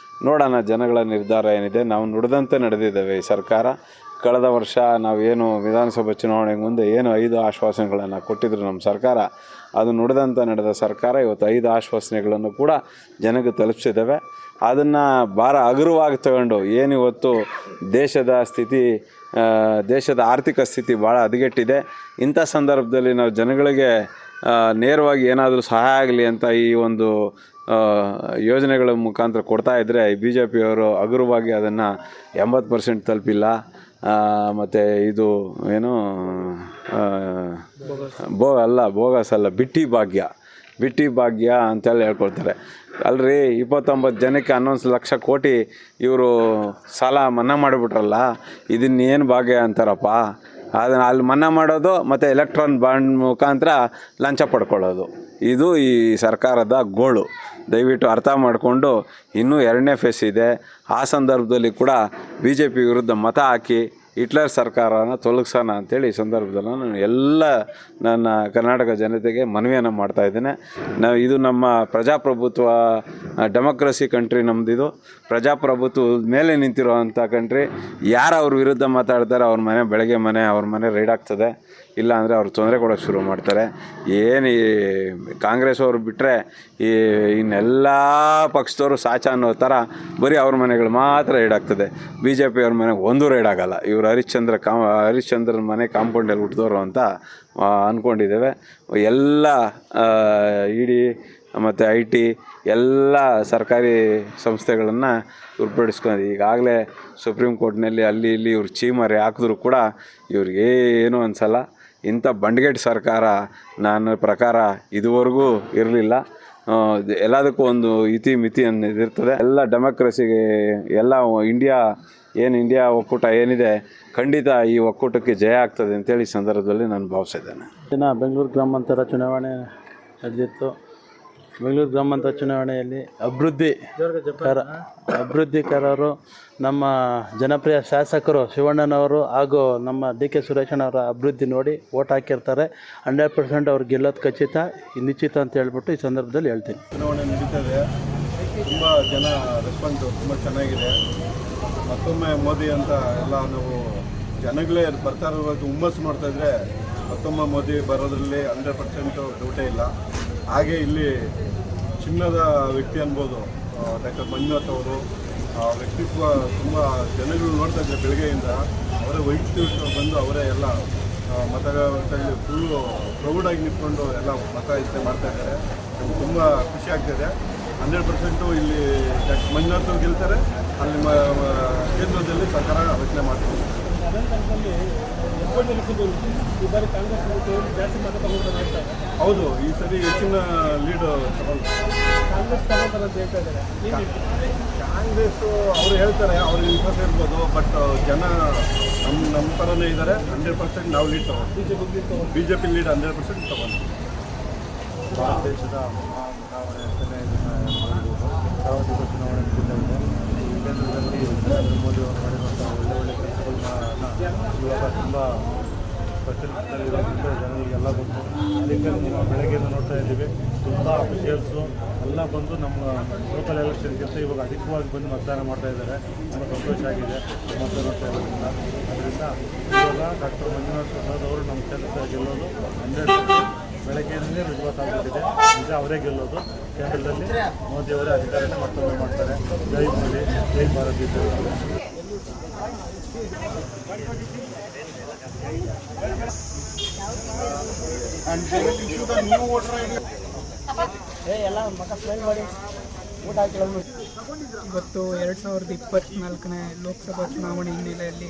ನೋಡೋಣ ಜನಗಳ ನಿರ್ಧಾರ ಏನಿದೆ. ನಾವು ನುಡಿದಂತೆ ನಡೆದಿದ್ದೇವೆ. ಈ ಸರ್ಕಾರ ಕಳೆದ ವರ್ಷ ನಾವೇನು ವಿಧಾನಸಭೆ ಚುನಾವಣೆಗೆ ಮುಂದೆ ಏನು 5 ಆಶ್ವಾಸನೆಗಳನ್ನು ಕೊಟ್ಟಿದ್ರು ನಮ್ಮ ಸರ್ಕಾರ, ಅದು ನುಡಿದಂತೆ ನಡೆದ ಸರ್ಕಾರ ಇವತ್ತು 5 ಆಶ್ವಾಸನೆಗಳನ್ನು ಕೂಡ ಜನಕ್ಕೆ ತಲುಪಿಸಿದ್ದೇವೆ. ಅದನ್ನು ಭಾರ ಹಗುರವಾಗಿ ತಗೊಂಡು ಏನಿವತ್ತು ದೇಶದ ಆರ್ಥಿಕ ಸ್ಥಿತಿ ಭಾಳ ಹದಗೆಟ್ಟಿದೆ. ಇಂಥ ಸಂದರ್ಭದಲ್ಲಿ ನಾವು ಜನಗಳಿಗೆ ನೇರವಾಗಿ ಏನಾದರೂ ಸಹಾಯ ಆಗಲಿ ಅಂತ ಈ ಒಂದು ಯೋಜನೆಗಳ ಮುಖಾಂತರ ಕೊಡ್ತಾ ಇದ್ದರೆ BJPಯವರು ಹಗುರವಾಗಿ ಅದನ್ನು 80% ತಲುಪಿಲ್ಲ. ಮತ್ತು ಇದು ಏನು ಬೋಗಸ್ ಅಲ್ಲ, ಬಿಟ್ಟಿ ಭಾಗ್ಯ ಅಂತೇಳಿ ಹೇಳ್ಕೊಳ್ತಾರೆ. ಅಲ್ರಿ, 29 ಜನಕ್ಕೆ 11 ಲಕ್ಷ ಕೋಟಿ ಇವರು ಸಾಲ ಮನ್ನಾ ಮಾಡಿಬಿಟ್ರಲ್ಲ, ಇದನ್ನೇನು ಭಾಗ್ಯ ಅಂತಾರಪ್ಪ? ಅದನ್ನು ಅಲ್ಲಿ ಮನ್ನಾ ಮಾಡೋದು ಮತ್ತು ಎಲೆಕ್ಟ್ರಾನ್ ಬಾಂಡ್ ಮುಖಾಂತರ ಲಂಚ ಪಡ್ಕೊಳ್ಳೋದು, ಇದು ಈ ಸರ್ಕಾರದ ಗೋಳು. ದಯವಿಟ್ಟು ಅರ್ಥ ಮಾಡಿಕೊಂಡು ಇನ್ನೂ 2ನೇ ಫೇಸ್ ಇದೆ. ಆ ಸಂದರ್ಭದಲ್ಲಿ ಕೂಡ BJP ವಿರುದ್ಧ ಮತ ಹಾಕಿ ಹಿಟ್ಲರ್ ಸರ್ಕಾರನ ತೊಲಗಿಸೋಣ ಅಂಥೇಳಿ ಈ ಸಂದರ್ಭದಲ್ಲಿ ನಾನು ಎಲ್ಲ ನನ್ನ ಕರ್ನಾಟಕ ಜನತೆಗೆ ಮನವಿಯನ್ನು ಮಾಡ್ತಾಯಿದ್ದೇನೆ. ಇದು ನಮ್ಮ ಪ್ರಜಾಪ್ರಭುತ್ವ ಡೆಮೋಕ್ರಸಿ ಕಂಟ್ರಿ ನಮ್ಮದಿದು. ಪ್ರಜಾಪ್ರಭುತ್ವದ ಮೇಲೆ ನಿಂತಿರುವಂಥ ಕಂಟ್ರಿ. ಯಾರು ಅವ್ರ ವಿರುದ್ಧ ಮಾತಾಡ್ತಾರೆ ಬೆಳಗ್ಗೆ ಅವ್ರ ಮನೆ ರೈಡ್ ಆಗ್ತದೆ. ಇಲ್ಲ ಅಂದರೆ ಅವ್ರು ತೊಂದರೆ ಕೊಡೋಕ್ಕೆ ಶುರು ಮಾಡ್ತಾರೆ. ಏನು ಈ ಕಾಂಗ್ರೆಸ್ ಅವರು ಬಿಟ್ಟರೆ ಇನ್ನೆಲ್ಲ ಪಕ್ಷದವರು ಸಾಚ ಅನ್ನೋ ಥರ ಬರೀ ಅವ್ರ ಮನೆಗಳು ಮಾತ್ರ ರೈಡ್ ಆಗ್ತದೆ. BJP ಅವ್ರ ಮನೆಗೆ ಒಂದೂ ರೈಡ್ ಆಗೋಲ್ಲ. ಇವರು ಹರಿಶ್ಚಂದ್ರನ ಮನೆ ಕಾಂಪೌಂಡಲ್ಲಿ ಹುಟ್ಟಿದವರು ಅಂತ ಅಂದ್ಕೊಂಡಿದ್ದೇವೆ. ಎಲ್ಲ ED ಮತ್ತು IT ಎಲ್ಲ ಸರ್ಕಾರಿ ಸಂಸ್ಥೆಗಳನ್ನು ಉರ್ಪಡಿಸ್ಕೊಂಡು ಈಗಾಗಲೇ ಸುಪ್ರೀಂ ಕೋರ್ಟ್ನಲ್ಲಿ ಅಲ್ಲಿ ಇಲ್ಲಿ ಇವ್ರು ಚೀಮರೆ ಹಾಕಿದ್ರು ಕೂಡ ಇವ್ರಿಗೇನು ಅನಿಸಲ್ಲ. ಇಂಥ ಬಂಡ್ಗೆಟ್ ಸರ್ಕಾರ ನನ್ನ ಪ್ರಕಾರ ಇದುವರೆಗೂ ಇರಲಿಲ್ಲ. ಎಲ್ಲದಕ್ಕೂ ಒಂದು ಇತಿ ಅನ್ನೋದಿರ್ತದೆ. ಎಲ್ಲ ಡೆಮೋಕ್ರಸಿಗೆ ಎಲ್ಲ ಇಂಡಿಯಾ ಒಕ್ಕೂಟ ಏನಿದೆ, ಖಂಡಿತ ಈ ಒಕ್ಕೂಟಕ್ಕೆ ಜಯ ಆಗ್ತದೆ ಅಂತೇಳಿ ಈ ಸಂದರ್ಭದಲ್ಲಿ ನಾನು ಭಾವಿಸಿದ್ದೇನೆ. ಬೆಂಗಳೂರು ಗ್ರಾಮಾಂತರ ಚುನಾವಣೆ ನಡೆದಿತ್ತು. ಬೆಂಗಳೂರು ಗ್ರಾಮಾಂತರ ಚುನಾವಣೆಯಲ್ಲಿ ಅಭಿವೃದ್ಧಿಕರರು ನಮ್ಮ ಜನಪ್ರಿಯ ಶಾಸಕರು ಶಿವಣ್ಣನವರು ಹಾಗೂ ನಮ್ಮ DK ಸುರೇಶಣ್ಣವರ ಅಭಿವೃದ್ಧಿ ನೋಡಿ ಓಟ್ ಹಾಕಿರ್ತಾರೆ. 100% ಅವ್ರು ಗೆಲ್ಲೋದು ಖಚಿತ, ನಿಶ್ಚಿತ ಅಂತ ಹೇಳ್ಬಿಟ್ಟು ಈ ಸಂದರ್ಭದಲ್ಲಿ ಹೇಳ್ತೀನಿ. ಚುನಾವಣೆ ನಡೀತದೆ, ತುಂಬ ಜನ ರೆಸ್ಪಾನ್ಸ್ ತುಂಬ ಚೆನ್ನಾಗಿದೆ. ಮತ್ತೊಮ್ಮೆ ಮೋದಿ ಅಂತ ಎಲ್ಲ ನಾವು ಜನಗಳೇ ಬರ್ತಾ ಇರೋದು ಹುಮ್ಮಸ್ಸು ನೋಡ್ತಾಯಿದ್ರೆ ಮತ್ತೊಮ್ಮೆ ಮೋದಿ ಬರೋದ್ರಲ್ಲಿ 100% ಡೌಟೇ ಇಲ್ಲ. ಹಾಗೆ ಇಲ್ಲಿ ಚಿನ್ನದ ವ್ಯಕ್ತಿ ಅನ್ಬೋದು ಡಾಕ್ಟರ್ ಮಂಜುನಾಥ್ ಅವರು. ವ್ಯಕ್ತಿತ್ವ ತುಂಬ ಜನಗಳು ನೋಡ್ತಾ ಇದ್ದಾರೆ ಬೆಳಗ್ಗೆಯಿಂದ. ಅವರೇ ವೈಯಕ್ತಿಕ ಬಂದು ಅವರೇ ಎಲ್ಲ ಮತಗಳಲ್ಲಿ ಫುಲ್ಲು ಪ್ರೌಡಾಗಿ ನಿಂತ್ಕೊಂಡು ಎಲ್ಲ ಮತ ಇಚ್ಛೆ ಮಾಡ್ತಾ ಇದ್ದಾರೆ. ನಮ್ಗೆ ತುಂಬ ಖುಷಿ ಆಗ್ತಿದೆ. 100% ಇಲ್ಲಿ ಡಾಕ್ಟರ್ ಮಂಜುನಾಥ್ ಅವರು ಗೆಲ್ತಾರೆ. ಅಲ್ಲಿ ಕೇಂದ್ರದಲ್ಲಿ ಸರ್ಕಾರ ರಚನೆ ಮಾಡ್ತಾರೆ. ಹೌದು, ಈ ಸರಿ ಹೆಚ್ಚಿನ ಲೀಡ್ ಕಾಂಗ್ರೆಸ್ಸು ಅವರು ಹೇಳ್ತಾರೆ, ಅವ್ರಿಗೆ ಇಂಟ್ರೆಸ್ಟ್ ಇರ್ಬೋದು. ಬಟ್ ಜನ ನಮ್ಮ ಥರನೇ ಇದ್ದಾರೆ. 100% ನಾವು ಲೀಡ್ ತಗೊಂಡು BJP ಲೀಡ್ 100% ತಗೊಂಡು ಭಾರತ ದೇಶದ ಚುನಾವಣೆ ಸಾರ್ವತ್ರಿಕ ಚುನಾವಣೆ ನಡೀತಾ ಇದೆ. ಕೇಂದ್ರದಲ್ಲಿ ನರೇಂದ್ರ ಮೋದಿ ಅವರು ಮಾಡಿರುವಂಥ ಒಳ್ಳೆ ಕೆಲಸಗಳನ್ನ ಇವಾಗ ತುಂಬ ಪ್ರಚಲಿತದಲ್ಲಿರೋದ್ರಿಂದ ಜನರಿಗೆಲ್ಲ ಗೊತ್ತು. ಅದಕ್ಕೆ ನಾವು ಬೆಳಗ್ಗೆಯಿಂದ ನೋಡ್ತಾ ಇದ್ದೀವಿ, ತುಂಬ ಅಫಿಷಿಯಲ್ಸು ಎಲ್ಲ ಬಂದು ನಮ್ಮ ಲೋಕಲ್ ಎಲೆಕ್ಷನ್ಗಿಂತ ಇವಾಗ ಅಧಿಕವಾಗಿ ಬಂದು ಮತದಾನ ಮಾಡ್ತಾ ಇದ್ದಾರೆ. ತುಂಬ ಸಂತೋಷ ಆಗಿದೆ ಮತ ನೋಡ್ತಾ ಇರೋದ್ರಿಂದ. ಅದರಿಂದ ಇವಾಗ ಡಾಕ್ಟರ್ ಮಂಜುನಾಥ್ ಪ್ರಸಾದ್ ಅವರು ನಮ್ಮ ಕ್ಷೇತ್ರ ಗೆಲ್ಲೋದು 100% ಬೆಳಗ್ಗೆಯಿಂದಲೇ ರುಜುವಾತಾಗ್ಬಿಟ್ಟಿದೆ. ನಿಜ ಅವರೇ ಗೆಲ್ಲೋದು. ಕೇಂದ್ರದಲ್ಲಿ ಮೋದಿಯವರೇ ಅಧಿಕಾರನ ಮತ್ತೊಮ್ಮೆ ಮಾಡ್ತಾರೆ. ಜೈ ಮೋದಿ, ಜೈ ಭಾರತ್. ಇವತ್ತು 2024ನೇ ಲೋಕಸಭಾ ಚುನಾವಣೆ ಹಿನ್ನೆಲೆಯಲ್ಲಿ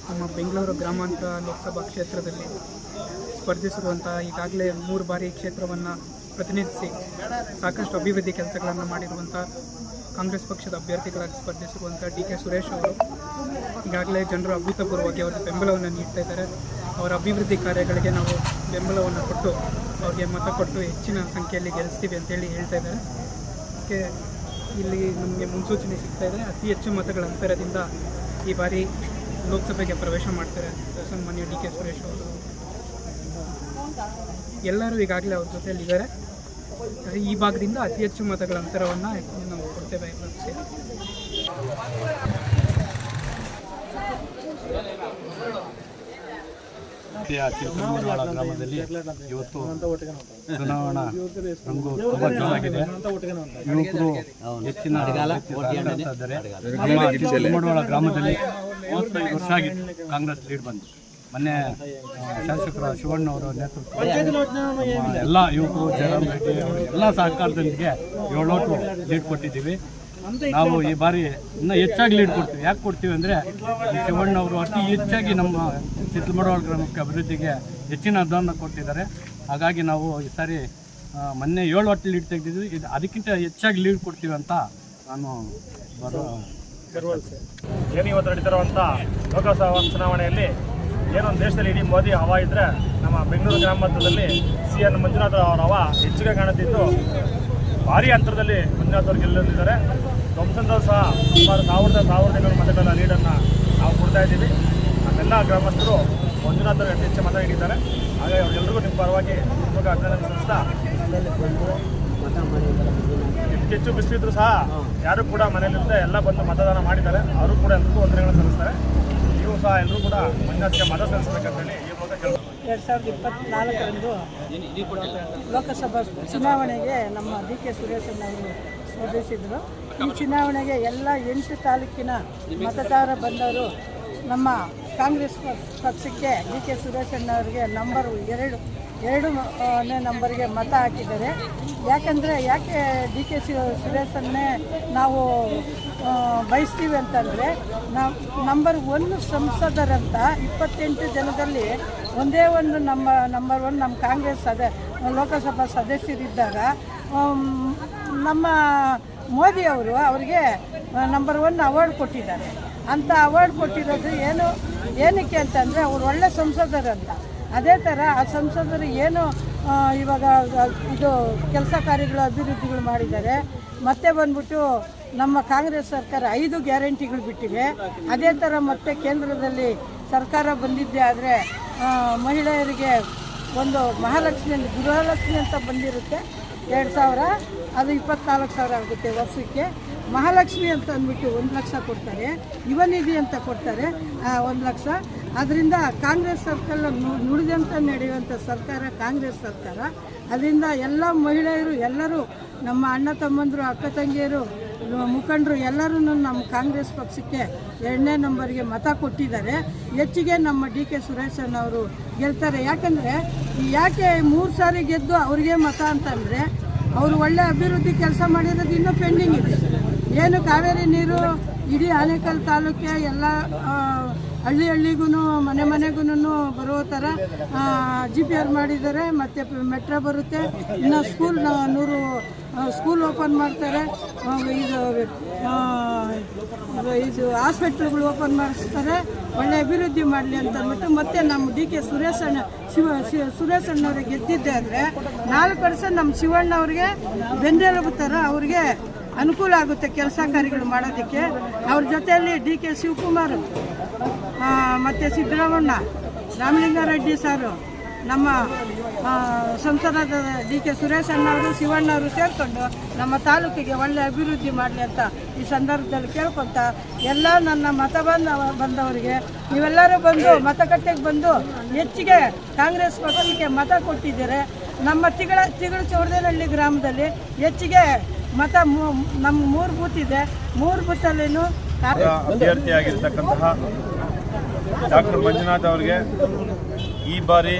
ನಮ್ಮ ಬೆಂಗಳೂರು ಗ್ರಾಮಾಂತರ ಲೋಕಸಭಾ ಕ್ಷೇತ್ರದಲ್ಲಿ ಸ್ಪರ್ಧಿಸಿರುವಂಥ ಈಗಾಗಲೇ 3 ಬಾರಿ ಕ್ಷೇತ್ರವನ್ನು ಪ್ರತಿನಿಧಿಸಿ ಸಾಕಷ್ಟು ಅಭಿವೃದ್ಧಿ ಕೆಲಸಗಳನ್ನು ಮಾಡಿರುವಂಥ ಕಾಂಗ್ರೆಸ್ ಪಕ್ಷದ ಅಭ್ಯರ್ಥಿಗಳಾಗಿ ಸ್ಪರ್ಧಿಸಿರುವಂಥ DK ಸುರೇಶ್ ಅವರು ಈಗಾಗಲೇ ಜನರು ಅಭೂತಪೂರ್ವವಾಗಿ ಅವರಿಗೆ ಬೆಂಬಲವನ್ನು ನೀಡ್ತಾ ಇದ್ದಾರೆ. ಅವರ ಅಭಿವೃದ್ಧಿ ಕಾರ್ಯಗಳಿಗೆ ನಾವು ಬೆಂಬಲವನ್ನು ಕೊಟ್ಟು ಅವ್ರಿಗೆ ಮತ ಕೊಟ್ಟು ಹೆಚ್ಚಿನ ಸಂಖ್ಯೆಯಲ್ಲಿ ಗೆಲ್ಲಿಸ್ತೀವಿ ಅಂತೇಳಿ ಹೇಳ್ತಾ ಇದ್ದಾರೆ. ಅದಕ್ಕೆ ಇಲ್ಲಿ ನಮಗೆ ಮುನ್ಸೂಚನೆ ಸಿಗ್ತಾ ಇದೆ, ಅತಿ ಹೆಚ್ಚು ಮತಗಳ ಅಂತರದಿಂದ ಈ ಬಾರಿ ಲೋಕಸಭೆಗೆ ಪ್ರವೇಶ ಮಾಡ್ತಾರೆ ಸನ್ಮಾನ್ಯ DK ಸುರೇಶ್ ಅವರು. ಎಲ್ಲರೂ ಈಗಾಗಲೇ ಅವ್ರ ಜೊತೆಯಲ್ಲಿ ಇದ್ದಾರೆ. ಈ ಭಾಗದಿಂದ ಅತಿ ಹೆಚ್ಚು ಮತಗಳ ಅಂತರವನ್ನು ನಾವು ಕೊಡ್ತೇವೆ ಎಲ್ಲರೂ ಸೇರಿ. ಚಿಕ್ಕಮಗಳೂರು ಗ್ರಾಮದಲ್ಲಿ ಇವತ್ತು ಚುನಾವಣಾ ರಂಗು ತುಂಬ ಜೋರಾಗಿದೆ. ಯುವಕರು ಹೆಚ್ಚಿನ ನಮ್ಮ ಚಿಕ್ಕಮಗಳೂರು ಗ್ರಾಮದಲ್ಲಿ 35 ವರ್ಷ ಆಗಿತ್ತು ಕಾಂಗ್ರೆಸ್ ಲೀಡ್ ಬಂದು. ಮೊನ್ನೆ ಶಾಸಕರ ಶಿವಣ್ಣವರ ನೇತೃತ್ವ ಎಲ್ಲ ಯುವಕರು ಜಯರಾಮ್ ರೆಡ್ಡಿ ಎಲ್ಲ ಸಹಕಾರದೊಂದಿಗೆ 7 ಓಟು ಲೀಡ್ ಕೊಟ್ಟಿದ್ದೀವಿ. ನಾವು ಈ ಬಾರಿ ಇನ್ನೂ ಹೆಚ್ಚಾಗಿ ಲೀಡ್ ಕೊಡ್ತೀವಿ. ಯಾಕೆ ಕೊಡ್ತೀವಿ ಅಂದರೆ ಶಿವಣ್ಣವರು ಅತಿ ಹೆಚ್ಚಾಗಿ ನಮ್ಮ ಚಿಕ್ಕಮಗಳೂರು ಗ್ರಾಮಕ್ಕೆ ಅಭಿವೃದ್ಧಿಗೆ ಹೆಚ್ಚಿನ ಅನುದಾನ ಕೊಟ್ಟಿದ್ದಾರೆ. ಹಾಗಾಗಿ ನಾವು ಈ ಸಾರಿ ಮೊನ್ನೆ 7 ಓಟು ಲೀಡ್ ತೆಗೆದಿದ್ವಿ. ಇದು ಅದಕ್ಕಿಂತ ಹೆಚ್ಚಾಗಿ ಲೀಡ್ ಕೊಡ್ತೀವಿ ಅಂತ ನಾನು ಏನು ಇವತ್ತು ನಡೀತಿರುವಂಥ ಲೋಕಸಭಾ ಚುನಾವಣೆಯಲ್ಲಿ ಏನೊಂದು ದೇಶದಲ್ಲಿ ಇಡೀ ಮೋದಿ ಹವಾ ಇದ್ದರೆ ನಮ್ಮ ಬೆಂಗಳೂರು ಗ್ರಾಮಾಂತರದಲ್ಲಿ CN ಮಂಜುನಾಥ್ ಅವರ ಹವಾ ಹೆಚ್ಚಿಗೆ ಕಾಣುತ್ತಿದ್ದು ಭಾರೀ ಅಂತರದಲ್ಲಿ ಮಂಜುನಾಥ್ ಅವರು ಗೆಲ್ಲುತ್ತಿದ್ದಾರೆ. ಧ್ವಂಸಂದಲ್ಲೂ ಸಹ ಸುಮಾರು 1500 ಮತಗಳ ಲೀಡನ್ನು ನಾವು ಕೊಡ್ತಾ ಇದ್ದೀವಿ. ನಮ್ಮೆಲ್ಲ ಗ್ರಾಮಸ್ಥರು ಮಂಜುನಾಥ್ ಅವರು ಹೆಚ್ಚು ಮತ ನೀಡಿದ್ದಾರೆ. ಹಾಗಾಗಿ ಅವರೆಲ್ಲರಿಗೂ ನಿಮ್ಮ ಪರವಾಗಿ ಇವಾಗ ಅಭಿನಂದನೆ ಸಲ್ಲಿಸ್ತಾ, ಹೆಚ್ಚು ಬಿಸಿಲಿದ್ರು ಸಹ ಯಾರು ಕೂಡ ಮನೆಯಲ್ಲಿದ್ದರೆ ಎಲ್ಲ ಬಂದು ಮತದಾನ ಮಾಡಿದ್ದಾರೆ. ಅವರು ಕೂಡ ಎಲ್ಲರಿಗೂ ವಂದನೆಗಳನ್ನು ಸಲ್ಲಿಸ್ತಾರೆ. ನೀವು ಸಹ ಎಲ್ಲರೂ ಕೂಡ ಮಂಜುನಾಥ್ಗೆ ಮತ ಸಲ್ಲಿಸಬೇಕಂತೇಳಿ ಈ ಮೂಲಕ 2024ರಂದು ಲೋಕಸಭಾ ಚುನಾವಣೆಗೆ ನಮ್ಮ DK ಸುರೇಶಣ್ಣವರು ಸ್ಪರ್ಧಿಸಿದರು. ಈ ಚುನಾವಣೆಗೆ ಎಲ್ಲ 8 ತಾಲೂಕಿನ ಮತದಾರ ಬಂದವರು ನಮ್ಮ ಕಾಂಗ್ರೆಸ್ ಪಕ್ಷಕ್ಕೆ DK ಸುರೇಶಣ್ಣವರಿಗೆ ನಂಬರ್ 2ನೇ ನಂಬರ್ಗೆ ಮತ ಹಾಕಿದ್ದಾರೆ. ಯಾಕೆ DK ಸುರೇಶನ್ನೇ ನಾವು ಬಯಸ್ತೀವಿ ಅಂತಂದರೆ, ನಂಬರ್ 1 ಸಂಸದರಂತ 28 ಜನದಲ್ಲಿ ಒಂದೇ ಒಂದು ನಂಬರ್ 1 ನಮ್ಮ ಕಾಂಗ್ರೆಸ್ ಲೋಕಸಭಾ ಸದಸ್ಯರಿದ್ದಾಗ ನಮ್ಮ ಮೋದಿಯವರು ಅವರಿಗೆ ನಂಬರ್ 1 ಅವಾರ್ಡ್ ಕೊಟ್ಟಿದ್ದಾರೆ. ಅಂಥ ಅವಾರ್ಡ್ ಕೊಟ್ಟಿರೋದು ಏನಕ್ಕೆ ಅಂತಂದರೆ ಅವರು ಒಳ್ಳೆ ಸಂಸದರಂತ. ಅದೇ ಥರ ಆ ಸಂಸದರು ಏನು ಇವಾಗ ಇದು ಕೆಲಸ ಕಾರ್ಯಗಳು ಅಭಿವೃದ್ಧಿಗಳು ಮಾಡಿದ್ದಾರೆ. ಮತ್ತೆ ಬಂದ್ಬಿಟ್ಟು ನಮ್ಮ ಕಾಂಗ್ರೆಸ್ ಸರ್ಕಾರ 5 ಗ್ಯಾರಂಟಿಗಳು ಬಿಟ್ಟಿದೆ. ಅದೇ ಥರ ಮತ್ತೆ ಕೇಂದ್ರದಲ್ಲಿ ಸರ್ಕಾರ ಬಂದಿದ್ದೆ ಆದರೆ ಮಹಿಳೆಯರಿಗೆ ಒಂದು ಮಹಾಲಕ್ಷ್ಮಿ ಗೃಹಲಕ್ಷ್ಮಿ ಅಂತ ಬಂದಿರುತ್ತೆ 2,000, ಅದು 24,000 ಆಗುತ್ತೆ ವರ್ಷಕ್ಕೆ. ಮಹಾಲಕ್ಷ್ಮಿ ಅಂತ ಅಂದ್ಬಿಟ್ಟು 1 ಲಕ್ಷ ಕೊಡ್ತಾರೆ, ಯುವ ನಿಧಿ ಅಂತ ಕೊಡ್ತಾರೆ 1 ಲಕ್ಷ. ಅದರಿಂದ ಕಾಂಗ್ರೆಸ್ ಸರ್ಕಾರ ನುಡಿದಂತೆ ನಡೆಯುವಂಥ ಸರ್ಕಾರ ಕಾಂಗ್ರೆಸ್ ಸರ್ಕಾರ. ಅದರಿಂದ ಎಲ್ಲ ಮಹಿಳೆಯರು ಎಲ್ಲರೂ ನಮ್ಮ ಅಣ್ಣ ತಮ್ಮಂದರು ಅಕ್ಕ ತಂಗಿಯರು ಮುಖಂಡರು ಎಲ್ಲರೂ ನಮ್ಮ ಕಾಂಗ್ರೆಸ್ ಪಕ್ಷಕ್ಕೆ 2ನೇ ನಂಬರ್ಗೆ ಮತ ಕೊಟ್ಟಿದ್ದಾರೆ. ಹೆಚ್ಚಿಗೆ ನಮ್ಮ DK ಸುರೇಶಣ್ಣವರು ಗೆಲ್ತಾರೆ. ಯಾಕಂದರೆ ಯಾಕೆ 3 ಸಾರಿ ಗೆದ್ದು ಅವ್ರಿಗೆ ಮತ ಅಂತಂದರೆ ಅವರು ಒಳ್ಳೆ ಅಭಿವೃದ್ಧಿ ಕೆಲಸ ಮಾಡಿರೋದು ಇನ್ನೂ ಪೆಂಡಿಂಗ್ ಇದೆ. ಏನು ಕಾವೇರಿ ನೀರು ಇಡೀ ಆನೇಕಲ್ ತಾಲೂಕೆ ಎಲ್ಲ ಹಳ್ಳಿಗೂ ಮನೆಗೂ ಬರೋ ಥರ GPR ಮಾಡಿದ್ದಾರೆ. ಮತ್ತು ಮೆಟ್ರೋ ಬರುತ್ತೆ. ಇನ್ನು 100 ಸ್ಕೂಲ್ ಓಪನ್ ಮಾಡ್ತಾರೆ. ಇದು ಹಾಸ್ಪಿಟ್ಲ್ಗಳು ಓಪನ್ ಮಾಡಿಸ್ತಾರೆ. ಒಳ್ಳೆ ಅಭಿವೃದ್ಧಿ ಮಾಡಲಿ ಅಂತ ಅಂದ್ಬಿಟ್ಟು ಮತ್ತೆ ನಮ್ಮ DK ಸುರೇಶಣ್ಣವ್ರಿಗೆ ಗೆದ್ದಿದ್ದೆ ಅಂದರೆ 4 ವರ್ಷ ನಮ್ಮ ಶಿವಣ್ಣವ್ರಿಗೆ ಬೆನ್ನೆಲುಬು ಥರ ಅವ್ರಿಗೆ ಅನುಕೂಲ ಆಗುತ್ತೆ ಕೆಲಸ ಕಾರ್ಯಗಳು ಮಾಡೋದಕ್ಕೆ. ಅವ್ರ ಜೊತೆಯಲ್ಲಿ DK ಶಿವಕುಮಾರ್ ಮತ್ತು ಸಿದ್ದರಾಮಣ್ಣ, ರಾಮಲಿಂಗಾರೆಡ್ಡಿ ಸಾರು, ನಮ್ಮ ಸಂಸದರಾದ DK ಸುರೇಶ್ ಅಣ್ಣವರು ಶಿವಣ್ಣವರು ಸೇರಿಕೊಂಡು ನಮ್ಮ ತಾಲೂಕಿಗೆ ಒಳ್ಳೆ ಅಭಿವೃದ್ಧಿ ಮಾಡಲಿ ಅಂತ ಈ ಸಂದರ್ಭದಲ್ಲಿ ಕೇಳ್ಕೊತ ಎಲ್ಲ ನನ್ನ ಮತ ಬಂದವರಿಗೆ ನೀವೆಲ್ಲರೂ ಬಂದು ಮತಗಟ್ಟೆಗೆ ಬಂದು ಹೆಚ್ಚಿಗೆ ಕಾಂಗ್ರೆಸ್ ಪಕ್ಷಕ್ಕೆ ಮತ ಕೊಟ್ಟಿದ್ದಾರೆ. ನಮ್ಮ ತಿಗಳು ಚೌಡದೇನಹಳ್ಳಿ ಗ್ರಾಮದಲ್ಲಿ ಹೆಚ್ಚಿಗೆ ಮತ ನಮ್ಮ 3 ಬೂತ್ ಇದೆ. 3 ಬೂತಲ್ಲಿನೂ ಅಭ್ಯರ್ಥಿಯಾಗಿರ್ತಕ್ಕಂತಹ ಡಾಕ್ಟರ್ ಮಂಜುನಾಥ್ ಅವರಿಗೆ ಈ ಬಾರಿ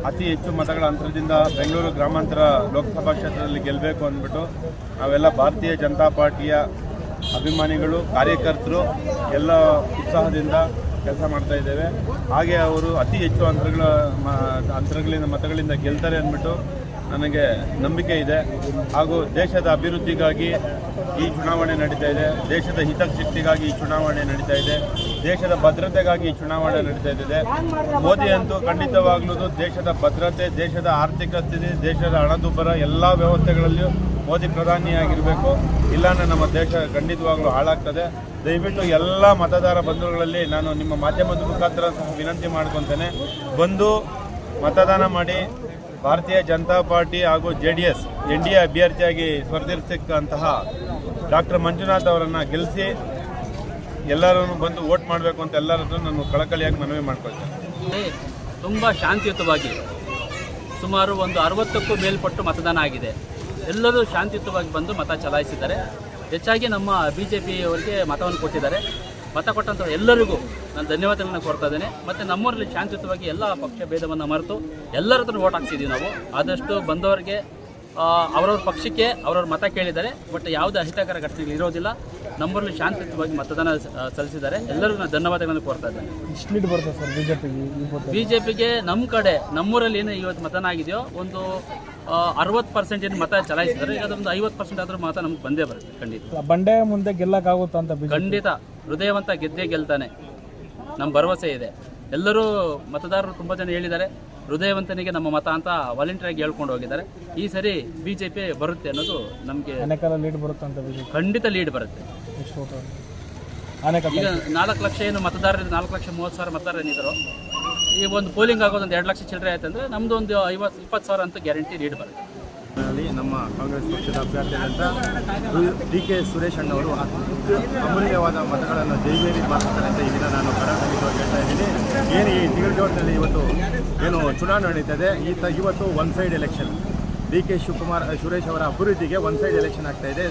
ಅತಿ ಹೆಚ್ಚು ಮತಗಳ ಅಂತರದಿಂದ ಬೆಂಗಳೂರು ಗ್ರಾಮಾಂತರ ಲೋಕಸಭಾ ಕ್ಷೇತ್ರದಲ್ಲಿ ಗೆಲ್ಲಬೇಕು ಅಂದ್ಬಿಟ್ಟು ನಾವೆಲ್ಲ ಭಾರತೀಯ ಜನತಾ ಪಾರ್ಟಿಯ ಅಭಿಮಾನಿಗಳು, ಕಾರ್ಯಕರ್ತರು ಎಲ್ಲ ಉತ್ಸಾಹದಿಂದ ಕೆಲಸ ಮಾಡ್ತಾ ಇದ್ದೇವೆ. ಹಾಗೆ ಅವರು ಅತಿ ಹೆಚ್ಚು ಮತಗಳಿಂದ ಗೆಲ್ತಾರೆ ಅಂದ್ಬಿಟ್ಟು ನನಗೆ ನಂಬಿಕೆ ಇದೆ. ಹಾಗೂ ದೇಶದ ಅಭಿವೃದ್ಧಿಗಾಗಿ ಈ ಚುನಾವಣೆ ನಡೀತಾ ಇದೆ, ದೇಶದ ಹಿತಾಸಕ್ತಿಗಾಗಿ ಈ ಚುನಾವಣೆ ನಡೀತಾ ಇದೆ, ದೇಶದ ಭದ್ರತೆಗಾಗಿ ಈ ಚುನಾವಣೆ ನಡೀತಾ ಇದೆ. ಮೋದಿ ಅಂತೂ ಖಂಡಿತವಾಗ್ಲೂ ದೇಶದ ಭದ್ರತೆ, ದೇಶದ ಆರ್ಥಿಕ ಸ್ಥಿತಿ, ದೇಶದ ಹಣದುಬ್ಬರ ಎಲ್ಲ ವ್ಯವಸ್ಥೆಗಳಲ್ಲಿಯೂ ಮೋದಿ ಪ್ರಧಾನಿಯಾಗಿರಬೇಕು. ಇಲ್ಲಾಂದರೆ ನಮ್ಮ ದೇಶ ಖಂಡಿತವಾಗ್ಲೂ ಹಾಳಾಗ್ತದೆ. ದಯವಿಟ್ಟು ಎಲ್ಲ ಮತದಾರ ಬಂಧುಗಳಲ್ಲಿ ನಾನು ನಿಮ್ಮ ಮಾಧ್ಯಮದ ಮುಖಾಂತರ ಸಹ ವಿನಂತಿ ಮಾಡ್ಕೊತೇನೆ, ಬಂದು ಮತದಾನ ಮಾಡಿ ಭಾರತೀಯ ಜನತಾ ಪಾರ್ಟಿ ಹಾಗೂ JDS NDA ಅಭ್ಯರ್ಥಿಯಾಗಿ ಸ್ಪರ್ಧಿಸತಕ್ಕಂತಹ ಡಾಕ್ಟರ್ ಮಂಜುನಾಥ್ ಅವರನ್ನು ಗೆಲ್ಲಿಸಿ ಎಲ್ಲರೂ ಬಂದು ವೋಟ್ ಮಾಡಬೇಕು ಅಂತ ಎಲ್ಲರನ್ನು ನಾನು ಕಳಕಳಿಯಾಗಿ ಮನವಿ ಮಾಡ್ಕೊಳ್ತೇನೆ. ತುಂಬ ಶಾಂತಿಯುತವಾಗಿ ಸುಮಾರು ಒಂದು 60ಕ್ಕೂ ಮೇಲ್ಪಟ್ಟು ಮತದಾನ ಆಗಿದೆ. ಎಲ್ಲರೂ ಶಾಂತಿಯುತವಾಗಿ ಬಂದು ಮತ ಚಲಾಯಿಸಿದ್ದಾರೆ. ಹೆಚ್ಚಾಗಿ ನಮ್ಮ BJP ಅವರಿಗೆ ಮತವನ್ನು ಕೊಟ್ಟಿದ್ದಾರೆ. ಮತ ಕೊಟ್ಟಂಥ ಎಲ್ಲರಿಗೂ ನಾನು ಧನ್ಯವಾದಗಳನ್ನು ಕೊಡ್ತಾ ಇದ್ದೇನೆ. ಮತ್ತು ನಮ್ಮೂರಲ್ಲಿ ಶಾಂತಿಯುತವಾಗಿ ಎಲ್ಲ ಪಕ್ಷ ಭೇದವನ್ನು ಮರೆತು ಎಲ್ಲರ ಹತ್ರ ವೋಟ್ ಹಾಕ್ಸಿದ್ದೀವಿ ನಾವು. ಆದಷ್ಟು ಬಂದವರಿಗೆ ಅವರವ್ರ ಪಕ್ಷಕ್ಕೆ ಅವ್ರವ್ರ ಮತ ಕೇಳಿದ್ದಾರೆ. ಬಟ್ ಯಾವುದೇ ಅಹಿತಕರ ಘಟನೆಗಳು ಇರೋದಿಲ್ಲ. ನಮ್ಮೂರಲ್ಲಿ ಶಾಂತಿಯುತವಾಗಿ ಮತದಾನ ಸಲ್ಲಿಸಿದ್ದಾರೆ. ಎಲ್ಲರಿಗೂ ನಾನು ಧನ್ಯವಾದಗಳನ್ನು ಕೊಡ್ತಾ ಇದ್ದೇನೆ. BJPಗೆ ನಮ್ಮ ಕಡೆ ನಮ್ಮೂರಲ್ಲಿ ಏನು ಇವತ್ತು ಮತದಾನ ಆಗಿದೆಯೋ ಒಂದು 60% ಏನು ಮತ ಚಲಾಯಿಸಿದ್ದಾರೆ. ಈಗ ಅದೊಂದು 50% ಆದರೂ ಮತ ನಮ್ಗೆ ಬಂದೇ ಬರುತ್ತೆ. ಖಂಡಿತ ಬಂಡೆ ಮುಂದೆ ಗೆಲ್ಲಕ್ಕಾಗುತ್ತಾ ಅಂತ ಖಂಡಿತ ಹೃದಯವಂತ ಗೆದ್ದೇ ಗೆಲ್ತಾನೆ, ನಮ್ಮ ಭರವಸೆ ಇದೆ. ಎಲ್ಲರೂ ಮತದಾರರು ತುಂಬ ಜನ ಹೇಳಿದ್ದಾರೆ ಹೃದಯವಂತನಿಗೆ ನಮ್ಮ ಮತ ಅಂತ ವಾಲಂಟಿಯರಾಗಿ ಹೇಳ್ಕೊಂಡು ಹೋಗಿದ್ದಾರೆ. ಈ ಸರಿ BJP ಬರುತ್ತೆ ಅನ್ನೋದು ನಮಗೆ ಲೀಡ್ ಬರುತ್ತೆ ಅಂತ ಖಂಡಿತ ಲೀಡ್ ಬರುತ್ತೆ. ಈಗ 4 ಲಕ್ಷ ಏನು ಮತದಾರರು 4,30,000 ಮತದಾರರು ಏನಿದ್ದಾರೋ ಈ ಒಂದು ಪೋಲಿಂಗ್ ಆಗೋದು ಒಂದು 2 ಲಕ್ಷ ಚಿಲ್ಲರೆ ಆಯ್ತು ಅಂದರೆ ನಮ್ಮದು ಒಂದು 20,000 ಅಂತ ಗ್ಯಾರಂಟಿ ಲೀಡ್ ಬರುತ್ತೆ. ನಮ್ಮ ಕಾಂಗ್ರೆಸ್ ಪಕ್ಷದ ಅಭ್ಯರ್ಥಿಯಾದಂಥ DK ಸುರೇಶ್ ಅಣ್ಣವರು ಅಮೂಲ್ಯವಾದ ಮತಗಳನ್ನು ಜೈವೇರಿ ಮಾಡ್ತಾರೆ ಅಂತ ಈ ದಿನ ನಾನು ಕರ್ನಾಟಕವಾಗಿ ಹೇಳ್ತಾ ಇದ್ದೀನಿ. ಏನು ಈ ತಿಂಗಳದಲ್ಲಿ ಇವತ್ತು ಏನು ಚುನಾವಣೆ ನಡೀತದೆ, ಇವತ್ತು one side election. DK Suresh ಅವರ ಅಭಿವೃದ್ಧಿಗೆ ಒನ್ ಸೈಡ್ ಎಲೆಕ್ಷನ್ ಆಗ್ತಾ ಇದೆ.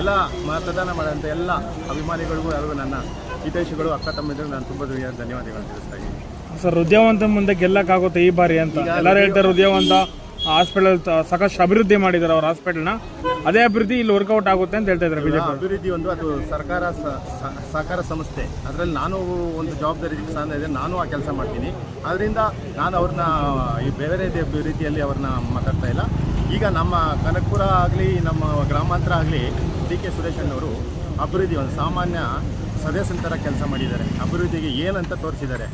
ಎಲ್ಲ ಮತದಾನ ಮಾಡೋಂಥ ಎಲ್ಲ ಅಭಿಮಾನಿಗಳಿಗೂ ಹಾಗೂ ನನ್ನ ಹಿತೈಷಿಗಳು ಅಕ್ಕ ತಮ್ಮಿದ್ರು ನಾನು ತುಂಬ ಧನ್ಯವಾದಗಳು ತಿಳಿಸ್ತಾ ಇದ್ದೀನಿ. ಸರ್, ಹೃದಯವಂತ ಮುಂದೆ ಗೆಲ್ಲಕ್ಕಾಗುತ್ತೆ ಈ ಬಾರಿ ಅಂತ ಎಲ್ಲರೂ ಹೇಳ್ತಾರೆ. ಹೃದಯವಂತ ಹಾಸ್ಪಿಟಲ್ ಸಾಕಷ್ಟು ಅಭಿವೃದ್ಧಿ ಮಾಡಿದ್ದಾರೆ ಅವ್ರ ಹಾಸ್ಪಿಟಲ್ನ. ಅದೇ ಅಭಿವೃದ್ಧಿ ಇಲ್ಲಿ ವರ್ಕೌಟ್ ಆಗುತ್ತೆ ಅಂತ ಹೇಳ್ತಾ ಇದ್ದಾರೆ BJP. ಅಭಿವೃದ್ಧಿ ಅದು ಸರ್ಕಾರ ಸಹಕಾರ ಸಂಸ್ಥೆ, ಅದರಲ್ಲಿ ನಾನು ಒಂದು ಜವಾಬ್ದಾರಿ ಸ್ಥಾನ ಇದೆ, ನಾನು ಆ ಕೆಲಸ ಮಾಡ್ತೀನಿ. ಅದರಿಂದ ನಾನು ಅವ್ರನ್ನ ಈ ಬೇರೆ ರೀತಿಯಲ್ಲಿ ಅವ್ರನ್ನ ಮಾತಾಡ್ತಾ ಇಲ್ಲ. ಈಗ ನಮ್ಮ ಕನಕಪುರ ಆಗಲಿ ನಮ್ಮ ಗ್ರಾಮಾಂತರ ಆಗಲಿ DK ಸುರೇಶ್ ಅಣ್ಣವರು ಅಭಿವೃದ್ಧಿ ಒಂದು ಸಾಮಾನ್ಯ ಸದಸ್ಯನ ಥರ ಕೆಲಸ ಮಾಡಿದ್ದಾರೆ. ಅಭಿವೃದ್ಧಿಗೆ ಏನಂತ ತೋರಿಸಿದ್ದಾರೆ.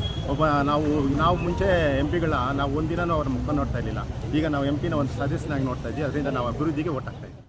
ನಾವು ಮುಂಚೆ ಎಂ ಪಿಗಳ ನಾವು ಒಂದಿನೂ ಅವ್ರ ಮುಖ ನೋಡ್ತಾ ಇರಲಿಲ್ಲ. ಈಗ ನಾವು ಎಂ ಪಿನ ಒಂದು ಸದಸ್ಯನಾಗಿ ನೋಡ್ತಾ ಇದ್ದೀವಿ. ಅದರಿಂದ ನಾವು ಅಭಿವೃದ್ಧಿಗೆ ಓಟ್ ಹಾಕ್ತಾ ಇದ್ದೀವಿ.